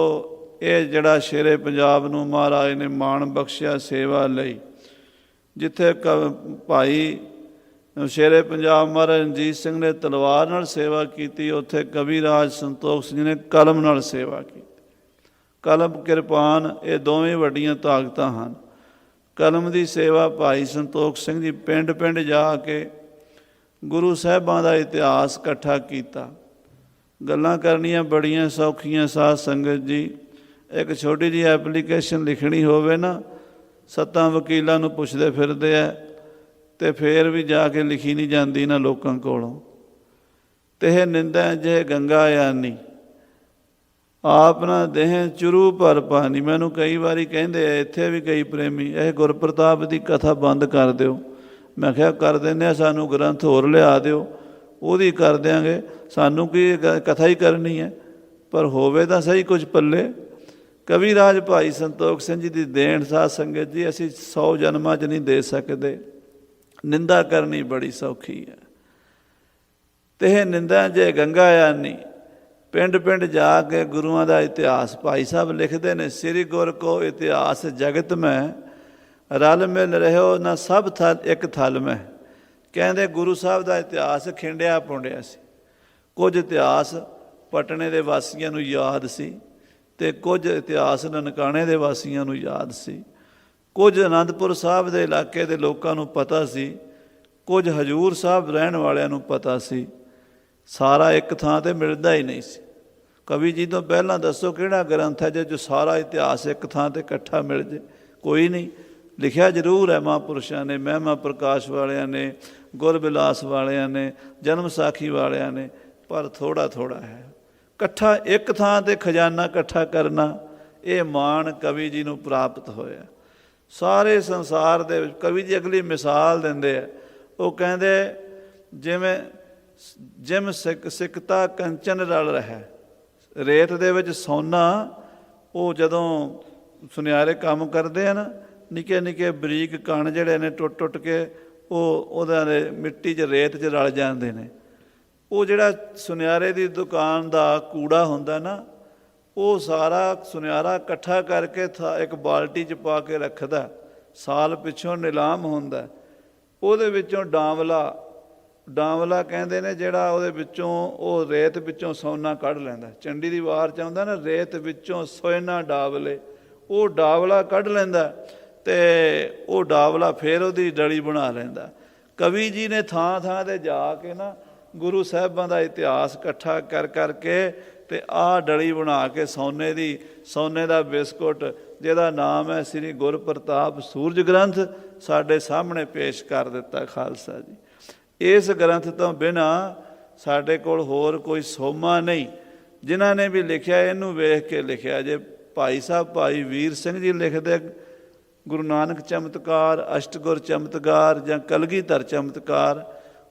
ਇਹ ਜਿਹੜਾ ਸ਼ੇਰੇ ਪੰਜਾਬ ਨੂੰ ਮਹਾਰਾਜ ਨੇ ਮਾਣ ਬਖਸ਼ਿਆ ਸੇਵਾ ਲਈ। ਜਿੱਥੇ ਭਾਈ ਸ਼ੇਰੇ ਪੰਜਾਬ ਮਹਾਰਾਜ ਰਣਜੀਤ ਸਿੰਘ ਨੇ ਤਲਵਾਰ ਨਾਲ ਸੇਵਾ ਕੀਤੀ, ਉੱਥੇ ਕਵੀ ਰਾਜ ਸੰਤੋਖ ਸਿੰਘ ਨੇ ਕਲਮ ਨਾਲ ਸੇਵਾ ਕੀਤੀ। ਕਲਮ ਕਿਰਪਾਨ ਇਹ ਦੋਵੇਂ ਵੱਡੀਆਂ ਤਾਕਤਾਂ ਹਨ। ਕਲਮ ਦੀ ਸੇਵਾ ਭਾਈ ਸੰਤੋਖ ਸਿੰਘ ਜੀ ਪਿੰਡ ਪਿੰਡ ਜਾ ਕੇ ਗੁਰੂ ਸਾਹਿਬਾਂ ਦਾ ਇਤਿਹਾਸ ਇਕੱਠਾ ਕੀਤਾ। ਗੱਲਾਂ ਕਰਨੀਆਂ ਬੜੀਆਂ ਸੌਖੀਆਂ ਸਾਧ ਸੰਗਤ ਜੀ। ਇੱਕ ਛੋਟੀ ਜਿਹੀ ਐਪਲੀਕੇਸ਼ਨ ਲਿਖਣੀ ਹੋਵੇ ਨਾ, 7 ਵਕੀਲਾਂ ਨੂੰ ਪੁੱਛਦੇ ਫਿਰਦੇ ਆ ਅਤੇ ਫਿਰ ਵੀ ਜਾ ਕੇ ਲਿਖੀ ਨਹੀਂ ਜਾਂਦੀ ਨਾ ਲੋਕਾਂ ਕੋਲੋਂ। ਅਤੇ ਇਹ ਨਿੰਦਾ ਜੇ ਗੰਗਾ ਯਾਨੀ ਆਪ ਨਾ ਦੇਹ ਚੁਰੂ ਭਰ ਪਾਣੀ। ਮੈਨੂੰ ਕਈ ਵਾਰੀ ਕਹਿੰਦੇ ਆ ਇੱਥੇ ਵੀ ਕਈ ਪ੍ਰੇਮੀ, ਇਹ ਗੁਰਪ੍ਰਤਾਪ ਦੀ ਕਥਾ ਬੰਦ ਕਰ ਦਿਓ। ਮੈਂ ਕਿਹਾ ਕਰ ਦਿੰਦੇ ਆ, ਸਾਨੂੰ ਗ੍ਰੰਥ ਹੋਰ ਲਿਆ ਦਿਓ, ਉਹਦੀ ਕਰ ਦਿਆਂਗੇ, ਸਾਨੂੰ ਕੀ ਕਥਾ ਹੀ ਕਰਨੀ ਹੈ, ਪਰ ਹੋਵੇ ਤਾਂ ਸਹੀ ਕੁਝ ਪੱਲੇ। ਕਵੀ ਰਾਜ ਭਾਈ ਸੰਤੋਖ ਸਿੰਘ ਜੀ ਦੀ ਦੇਣ ਸਾਧ ਸੰਗਤ ਜੀ, ਅਸੀਂ 100 ਜਨਮਾਂ 'ਚ ਨਹੀਂ ਦੇ ਸਕਦੇ। ਨਿੰਦਾ ਕਰਨੀ ਬੜੀ ਸੌਖੀ ਹੈ, ਤੇ ਇਹ ਨਿੰਦਾ ਜੇ ਗੰਗਾ ਆਨੀ। ਪਿੰਡ ਪਿੰਡ ਜਾ ਕੇ ਗੁਰੂਆਂ ਦਾ ਇਤਿਹਾਸ ਭਾਈ ਸਾਹਿਬ ਲਿਖਦੇ ਨੇ, ਸ੍ਰੀ ਗੁਰ ਕੋ ਇਤਿਹਾਸ ਜਗਤ ਮੈਂ, ਰਲ ਮਿਲ ਰਹਿਓ ਨਾ ਸਭ ਥਲ ਇੱਕ ਥਲ ਮੈਂ। ਕਹਿੰਦੇ ਗੁਰੂ ਸਾਹਿਬ ਦਾ ਇਤਿਹਾਸ ਖਿੰਡਿਆ ਪੁੰਡਿਆ ਸੀ। ਕੁਝ ਇਤਿਹਾਸ ਪਟਨੇ ਦੇ ਵਾਸੀਆਂ ਨੂੰ ਯਾਦ ਸੀ, ਅਤੇ ਕੁਝ ਇਤਿਹਾਸ ਨਨਕਾਣੇ ਦੇ ਵਾਸੀਆਂ ਨੂੰ ਯਾਦ ਸੀ। ਕੁਝ ਅਨੰਦਪੁਰ ਸਾਹਿਬ ਦੇ ਇਲਾਕੇ ਦੇ ਲੋਕਾਂ ਨੂੰ ਪਤਾ ਸੀ, ਕੁਝ ਹਜ਼ੂਰ ਸਾਹਿਬ ਰਹਿਣ ਵਾਲਿਆਂ ਨੂੰ ਪਤਾ ਸੀ। ਸਾਰਾ ਇੱਕ ਥਾਂ 'ਤੇ ਮਿਲਦਾ ਹੀ ਨਹੀਂ ਸੀ। ਕਵੀ ਜੀ ਤੋਂ ਪਹਿਲਾਂ ਦੱਸੋ ਕਿਹੜਾ ਗ੍ਰੰਥ ਹੈ ਜੇ ਜੋ ਸਾਰਾ ਇਤਿਹਾਸ ਇੱਕ ਥਾਂ 'ਤੇ ਇਕੱਠਾ ਮਿਲ ਜੇ? ਕੋਈ ਨਹੀਂ। ਲਿਖਿਆ ਜ਼ਰੂਰ ਹੈ ਮਹਾਂਪੁਰਸ਼ਾਂ ਨੇ, ਮਹਿਮਾ ਪ੍ਰਕਾਸ਼ ਵਾਲਿਆਂ ਨੇ, ਗੁਰਬਿਲਾਸ ਵਾਲਿਆਂ ਨੇ, ਜਨਮ ਸਾਖੀ ਵਾਲਿਆਂ ਨੇ, ਪਰ ਥੋੜ੍ਹਾ ਥੋੜ੍ਹਾ ਹੈ। ਇਕੱਠਾ ਇੱਕ ਥਾਂ 'ਤੇ ਖਜ਼ਾਨਾ ਇਕੱਠਾ ਕਰਨਾ, ਇਹ ਮਾਣ ਕਵੀ ਜੀ ਨੂੰ ਪ੍ਰਾਪਤ ਹੋਇਆ। ਸਾਰੇ ਸੰਸਾਰ ਦੇ ਵਿੱਚ ਕਵੀ ਜੀ ਅਗਲੀ ਮਿਸਾਲ ਦਿੰਦੇ ਆ। ਉਹ ਕਹਿੰਦੇ ਜਿਮ ਸਿਕਤਾ ਕੰਚਨ ਰਲ ਰਿਹਾ। ਰੇਤ ਦੇ ਵਿੱਚ ਸੋਨਾ, ਉਹ ਜਦੋਂ ਸੁਨਿਆਰੇ ਕੰਮ ਕਰਦੇ ਆ ਨਾ, ਨਿੱਕੇ ਨਿੱਕੇ ਬਰੀਕ ਕਣ ਜਿਹੜੇ ਨੇ ਟੁੱਟ ਟੁੱਟ ਕੇ ਉਹਦਾ ਮਿੱਟੀ 'ਚ ਰੇਤ 'ਚ ਰਲ ਜਾਂਦੇ ਨੇ। ਉਹ ਜਿਹੜਾ ਸੁਨਿਆਰੇ ਦੀ ਦੁਕਾਨ ਦਾ ਕੂੜਾ ਹੁੰਦਾ ਨਾ, ਉਹ ਸਾਰਾ ਸੁਨਿਆਰਾ ਇਕੱਠਾ ਕਰਕੇ ਇੱਕ ਬਾਲਟੀ 'ਚ ਪਾ ਕੇ ਰੱਖਦਾ। ਸਾਲ ਪਿੱਛੋਂ ਨਿਲਾਮ ਹੁੰਦਾ। ਉਹਦੇ ਵਿੱਚੋਂ ਡਾਂਵਲਾ ਕਹਿੰਦੇ ਨੇ, ਜਿਹੜਾ ਉਹਦੇ ਵਿੱਚੋਂ ਉਹ ਰੇਤ ਵਿੱਚੋਂ ਸੋਨਾ ਕੱਢ ਲੈਂਦਾ। ਚੰਡੀ ਦੀ ਵਾਰ 'ਚ ਆਉਂਦਾ ਨਾ, ਰੇਤ ਵਿੱਚੋਂ ਸੋਨਾ ਡਾਵਲੇ, ਉਹ ਡਾਵਲਾ ਕੱਢ ਲੈਂਦਾ ਅਤੇ ਉਹ ਡਾਵਲਾ ਫਿਰ ਉਹਦੀ ਡਲੀ ਬਣਾ ਲੈਂਦਾ। ਕਵੀ ਜੀ ਨੇ ਥਾਂ ਥਾਂ 'ਤੇ ਜਾ ਕੇ ਨਾ ਗੁਰੂ ਸਾਹਿਬਾਂ ਦਾ ਇਤਿਹਾਸ ਇਕੱਠਾ ਕਰ ਕਰਕੇ ਅਤੇ ਆਹ ਡਲੀ ਬਣਾ ਕੇ ਸੋਨੇ ਦਾ ਬਿਸਕੁਟ, ਜਿਹਦਾ ਨਾਮ ਹੈ ਸ੍ਰੀ ਗੁਰਪ੍ਰਤਾਪ ਸੂਰਜ ਗ੍ਰੰਥ, ਸਾਡੇ ਸਾਹਮਣੇ ਪੇਸ਼ ਕਰ ਦਿੱਤਾ ਖਾਲਸਾ ਜੀ। ਇਸ ਗ੍ਰੰਥ ਤੋਂ ਬਿਨਾਂ ਸਾਡੇ ਕੋਲ ਹੋਰ ਕੋਈ ਸੋਮਾ ਨਹੀਂ। ਜਿਨ੍ਹਾਂ ਨੇ ਵੀ ਲਿਖਿਆ ਇਹਨੂੰ ਵੇਖ ਕੇ ਲਿਖਿਆ। ਜੇ ਭਾਈ ਸਾਹਿਬ ਭਾਈ ਵੀਰ ਸਿੰਘ ਜੀ ਲਿਖਦੇ ਗੁਰੂ ਨਾਨਕ ਚਮਤਕਾਰ, ਅਸ਼ਟਗੁਰ ਚਮਤਕਾਰ ਜਾਂ ਕਲਗੀਧਰ ਚਮਤਕਾਰ,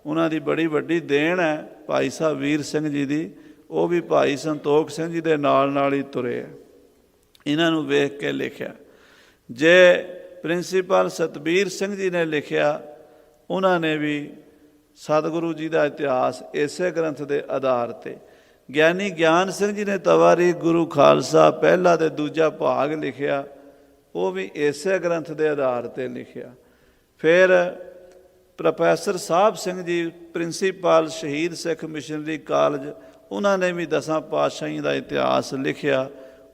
ਉਹਨਾਂ ਦੀ ਬੜੀ ਵੱਡੀ ਦੇਣ ਹੈ ਭਾਈ ਸਾਹਿਬ ਵੀਰ ਸਿੰਘ ਜੀ ਦੀ। ਉਹ ਵੀ ਭਾਈ ਸੰਤੋਖ ਸਿੰਘ ਜੀ ਦੇ ਨਾਲ ਹੀ ਤੁਰੇ ਹੈ। ਇਹਨਾਂ ਨੂੰ ਵੇਖ ਕੇ ਲਿਖਿਆ। ਜੇ ਪ੍ਰਿੰਸੀਪਲ ਸਤਬੀਰ ਸਿੰਘ ਜੀ ਨੇ ਲਿਖਿਆ, ਉਹਨਾਂ ਨੇ ਵੀ ਸਤਿਗੁਰੂ ਜੀ ਦਾ ਇਤਿਹਾਸ ਇਸੇ ਗ੍ਰੰਥ ਦੇ ਆਧਾਰ 'ਤੇ। ਗਿਆਨੀ ਗਿਆਨ ਸਿੰਘ ਜੀ ਨੇ ਤਵਾਰੀ ਗੁਰੂ ਖਾਲਸਾ ਪਹਿਲਾ ਅਤੇ ਦੂਜਾ ਭਾਗ ਲਿਖਿਆ, ਉਹ ਵੀ ਇਸੇ ਗ੍ਰੰਥ ਦੇ ਆਧਾਰ 'ਤੇ ਲਿਖਿਆ। ਫਿਰ ਪ੍ਰੋਫੈਸਰ ਸਾਹਿਬ ਸਿੰਘ ਜੀ ਪ੍ਰਿੰਸੀਪਲ ਸ਼ਹੀਦ ਸਿੱਖ ਮਿਸ਼ਨਰੀ ਕਾਲਜ, ਉਹਨਾਂ ਨੇ ਵੀ 10 ਪਾਤਸ਼ਾਹੀਆਂ ਦਾ ਇਤਿਹਾਸ ਲਿਖਿਆ,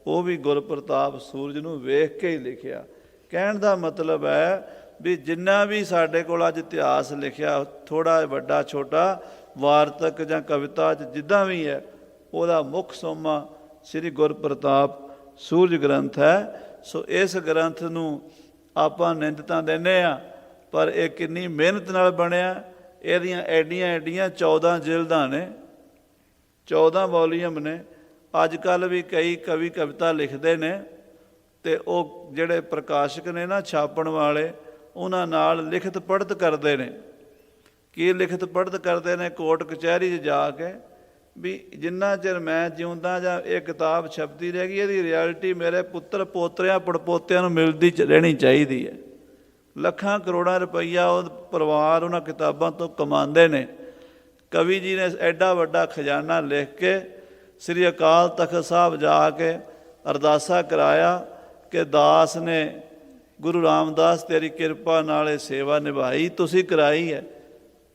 ਉਹ ਵੀ ਗੁਰਪ੍ਰਤਾਪ ਸੂਰਜ ਨੂੰ ਵੇਖ ਕੇ ਹੀ ਲਿਖਿਆ। ਕਹਿਣ ਦਾ ਮਤਲਬ ਹੈ ਵੀ ਜਿੰਨਾ ਵੀ ਸਾਡੇ ਕੋਲ ਅੱਜ ਇਤਿਹਾਸ ਲਿਖਿਆ, ਥੋੜ੍ਹਾ ਵੱਡਾ ਛੋਟਾ, ਵਾਰਤਕ ਜਾਂ ਕਵਿਤਾ 'ਚ ਜਿੱਦਾਂ ਵੀ ਹੈ, ਉਹਦਾ ਮੁੱਖ ਸੋਮਾ ਸ੍ਰੀ ਗੁਰਪ੍ਰਤਾਪ ਸੂਰਜ ਗ੍ਰੰਥ ਹੈ। ਸੋ ਇਸ ਗ੍ਰੰਥ ਨੂੰ ਆਪਾਂ ਨਿੰਦ ਤਾਂ ਦਿੰਦੇ ਹਾਂ, ਪਰ ਇਹ ਕਿੰਨੀ ਮਿਹਨਤ ਨਾਲ ਬਣਿਆ। ਇਹਦੀਆਂ ਐਡੀਆਂ 14 ਜਿਲਦਾਂ ਨੇ, 14 ਵੋਲੀਅਮ ਨੇ। ਅੱਜ ਕੱਲ੍ਹ ਵੀ ਕਈ ਕਵੀ ਕਵਿਤਾ ਲਿਖਦੇ ਨੇ, ਅਤੇ ਉਹ ਜਿਹੜੇ ਪ੍ਰਕਾਸ਼ਕ ਨੇ ਨਾ, ਛਾਪਣ ਵਾਲੇ, ਉਹਨਾਂ ਨਾਲ ਲਿਖਤ ਪੜ੍ਹਤ ਕਰਦੇ ਨੇ। ਕੀ ਲਿਖਤ ਪੜ੍ਹਤ ਕਰਦੇ ਨੇ? ਕੋਰਟ ਕਚਹਿਰੀ 'ਚ ਜਾ ਕੇ ਵੀ ਜਿੰਨਾ ਚਿਰ ਮੈਂ ਜਿਉਂਦਾ ਜਾਂ ਇਹ ਕਿਤਾਬ ਛਪਦੀ ਰਹਿ ਗਈ, ਇਹਦੀ ਰਿਐਲਿਟੀ ਮੇਰੇ ਪੁੱਤਰ ਪੋਤਰਿਆਂ ਪੜਪੋਤਿਆਂ ਨੂੰ ਮਿਲਦੀ ਰਹਿਣੀ ਚਾਹੀਦੀ ਹੈ। ਲੱਖਾਂ ਕਰੋੜਾਂ ਰੁਪਈਆ ਉਹ ਪਰਿਵਾਰ ਉਹਨਾਂ ਕਿਤਾਬਾਂ ਤੋਂ ਕਮਾਉਂਦੇ ਨੇ। ਕਵੀ ਜੀ ਨੇ ਐਡਾ ਵੱਡਾ ਖਜ਼ਾਨਾ ਲਿਖ ਕੇ ਸ੍ਰੀ ਅਕਾਲ ਤਖਤ ਸਾਹਿਬ ਜਾ ਕੇ ਅਰਦਾਸਾ ਕਰਾਇਆ ਕਿ ਦਾਸ ਨੇ ਗੁਰੂ ਰਾਮਦਾਸ ਤੇਰੀ ਕਿਰਪਾ ਨਾਲ ਇਹ ਸੇਵਾ ਨਿਭਾਈ, ਤੁਸੀਂ ਕਰਾਈ ਹੈ।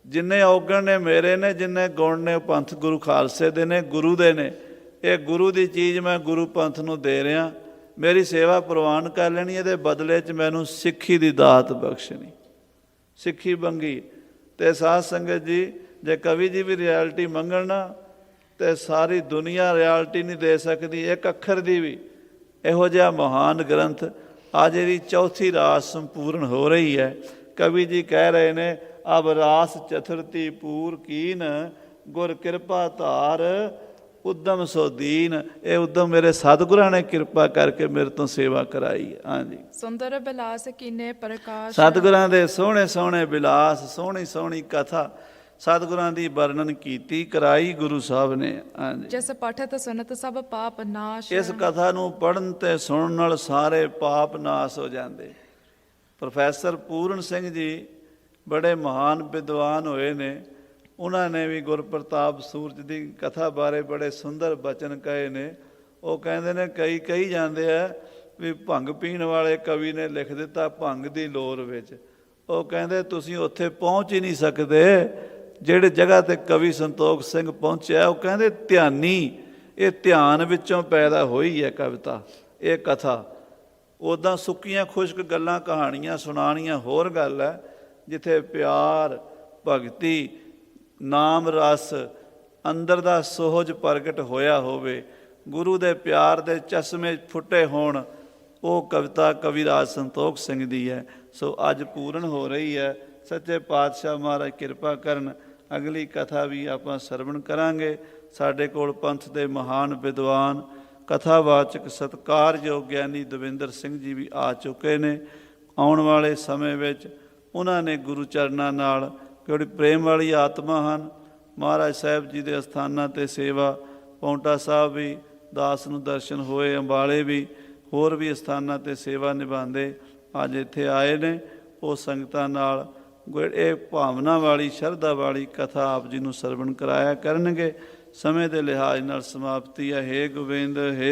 ਜਿੰਨੇ ਔਗਣ ਨੇ ਮੇਰੇ ਨੇ, ਜਿੰਨੇ ਗੁਣ ਨੇ ਪੰਥ ਗੁਰੂ ਖਾਲਸੇ ਦੇ ਨੇ, ਗੁਰੂ ਦੇ ਨੇ। ਇਹ ਗੁਰੂ ਦੀ ਚੀਜ਼ ਮੈਂ ਗੁਰੂ ਪੰਥ ਨੂੰ ਦੇ ਰਿਹਾ। ਮੇਰੀ ਸੇਵਾ ਪ੍ਰਵਾਨ ਕਰ ਲੈਣੀ, ਇਹਦੇ ਬਦਲੇ 'ਚ ਮੈਨੂੰ ਸਿੱਖੀ ਦੀ ਦਾਤ ਬਖਸ਼ਣੀ, ਸਿੱਖੀ ਮੰਗੀ। ਅਤੇ ਸਾਧ ਸੰਗਤ ਜੀ, ਜੇ ਕਵੀ ਜੀ ਵੀ ਰਿਐਲਿਟੀ ਮੰਗਣ ਨਾ, ਅਤੇ ਸਾਰੀ ਦੁਨੀਆ ਰਿਐਲਿਟੀ ਨਹੀਂ ਦੇ ਸਕਦੀ ਇੱਕ ਅੱਖਰ ਦੀ ਵੀ। ਇਹੋ ਜਿਹਾ ਮਹਾਨ ਗ੍ਰੰਥ ਅੱਜ ਇਹਦੀ 4ਥੀ ਰਾਸ ਸੰਪੂਰਨ ਹੋ ਰਹੀ ਹੈ। ਕਵੀ ਜੀ ਕਹਿ ਰਹੇ ਨੇ, ਅਬ ਰਾਸ ਚਤੁਰਤੀ ਪੂਰ ਕੀਨ, ਗੁਰ ਕਿਰਪਾ ਧਾਰ ਉਦਮ ਸੋ ਦੀਨ, ਇਹ ਉਦਮ ਮੇਰੇ ਸਤਿਗੁਰਾਂ ਨੇ ਕਿਰਪਾ ਕਰਕੇ ਮੇਰੇ ਤੋਂ ਸੇਵਾ ਕਰਾਈ ਹੈ। ਹਾਂਜੀ, ਸੁੰਦਰ ਬਿਲਾਸ ਕੀਨੇ ਪ੍ਰਕਾਸ਼, ਸਤਿਗੁਰਾਂ ਦੇ ਸੋਹਣੇ ਸੋਹਣੇ ਬਿਲਾਸ, ਸੋਹਣੀ ਸੋਹਣੀ ਕਥਾ ਸਤਿਗੁਰਾਂ ਦੀ ਵਰਣਨ ਕੀਤੀ ਕਰਾਈ ਗੁਰੂ ਸਾਹਿਬ ਨੇ। ਹਾਂਜੀ, ਜਿਸ ਪਠਤ ਸੁਨਤ ਸਭ ਪਾਪ ਨਾਸ਼, ਇਸ ਕਥਾ ਨੂੰ ਪੜ੍ਹਨ ਤੇ ਸੁਣਨ ਨਾਲ ਸਾਰੇ ਪਾਪ ਨਾਸ ਹੋ ਜਾਂਦੇ। ਪ੍ਰੋਫੈਸਰ ਪੂਰਨ ਸਿੰਘ ਜੀ ਬੜੇ ਮਹਾਨ ਵਿਦਵਾਨ ਹੋਏ ਨੇ, ਉਹਨਾਂ ਨੇ ਵੀ ਗੁਰਪ੍ਰਤਾਪ ਸੂਰਜ ਦੀ ਕਥਾ ਬਾਰੇ ਬੜੇ ਸੁੰਦਰ ਬਚਨ ਕਹੇ ਨੇ। ਉਹ ਕਹਿੰਦੇ ਨੇ, ਕਹੀ ਜਾਂਦੇ ਆ ਵੀ ਭੰਗ ਪੀਣ ਵਾਲੇ ਕਵੀ ਨੇ ਲਿਖ ਦਿੱਤਾ ਭੰਗ ਦੀ ਲੋਰ ਵਿੱਚ। ਉਹ ਕਹਿੰਦੇ ਤੁਸੀਂ ਉੱਥੇ ਪਹੁੰਚ ਹੀ ਨਹੀਂ ਸਕਦੇ ਜਿਹੜੇ ਜਗ੍ਹਾ ਤੇ ਕਵੀ ਸੰਤੋਖ ਸਿੰਘ ਪਹੁੰਚਿਆ। ਉਹ ਕਹਿੰਦੇ ਧਿਆਨੀ, ਇਹ ਧਿਆਨ ਵਿੱਚੋਂ ਪੈਦਾ ਹੋਈ ਹੈ ਕਵਿਤਾ, ਇਹ ਕਥਾ। ਉੱਦਾਂ ਸੁੱਕੀਆਂ ਖੁਸ਼ਕ ਗੱਲਾਂ ਕਹਾਣੀਆਂ ਸੁਣਾਉਣੀਆਂ ਹੋਰ ਗੱਲ ਹੈ, ਜਿੱਥੇ ਪਿਆਰ, ਭਗਤੀ, ਨਾਮ ਰਸ, ਅੰਦਰ ਦਾ ਸੋਹਜ ਪ੍ਰਗਟ ਹੋਇਆ ਹੋਵੇ, ਗੁਰੂ ਦੇ ਪਿਆਰ ਦੇ ਚਸ਼ਮੇ ਫੁੱਟੇ ਹੋਣ, ਉਹ ਕਵਿਤਾ ਕਵੀਰਾਜ ਸੰਤੋਖ ਸਿੰਘ ਦੀ ਹੈ। ਸੋ ਅੱਜ ਪੂਰਨ ਹੋ ਰਹੀ ਹੈ। ਸੱਚੇ ਪਾਤਸ਼ਾਹ ਮਹਾਰਾਜ ਕਿਰਪਾ ਕਰਨ, ਅਗਲੀ ਕਥਾ ਵੀ ਆਪਾਂ ਸਰਵਣ ਕਰਾਂਗੇ। ਸਾਡੇ ਕੋਲ ਪੰਥ ਦੇ ਮਹਾਨ ਵਿਦਵਾਨ ਕਥਾਵਾਚਕ ਸਤਿਕਾਰਯੋਗ ਗਿਆਨੀ ਦਵਿੰਦਰ ਸਿੰਘ ਜੀ ਵੀ ਆ ਚੁੱਕੇ ਨੇ। ਆਉਣ ਵਾਲੇ ਸਮੇਂ ਵਿੱਚ ਉਹਨਾਂ ਨੇ ਗੁਰੂ ਚਰਨਾਂ ਨਾਲ, ਕਿਉਂਕਿ ਪ੍ਰੇਮ ਵਾਲੀ ਆਤਮਾ ਹਨ, ਮਹਾਰਾਜ ਸਾਹਿਬ ਜੀ ਦੇ ਅਸਥਾਨਾਂ 'ਤੇ ਸੇਵਾ, ਪੌਂਟਾ ਸਾਹਿਬ ਵੀ ਦਾਸ ਨੂੰ ਦਰਸ਼ਨ ਹੋਏ, ਅੰਬਾਲੇ ਵੀ, ਹੋਰ ਵੀ ਅਸਥਾਨਾਂ 'ਤੇ ਸੇਵਾ ਨਿਭਾਉਂਦੇ ਅੱਜ ਇੱਥੇ ਆਏ ਨੇ। ਉਹ ਸੰਗਤਾਂ ਨਾਲ ਇਹ ਭਾਵਨਾ ਵਾਲੀ, ਸ਼ਰਧਾ ਵਾਲੀ ਕਥਾ ਆਪ ਜੀ ਨੂੰ ਸਰਵਣ ਕਰਾਇਆ ਕਰਨਗੇ। ਸਮੇਂ ਦੇ ਲਿਹਾਜ਼ ਨਾਲ ਸਮਾਪਤੀ ਹੈ। ਹੇ ਗੋਬਿੰਦ, ਹੇ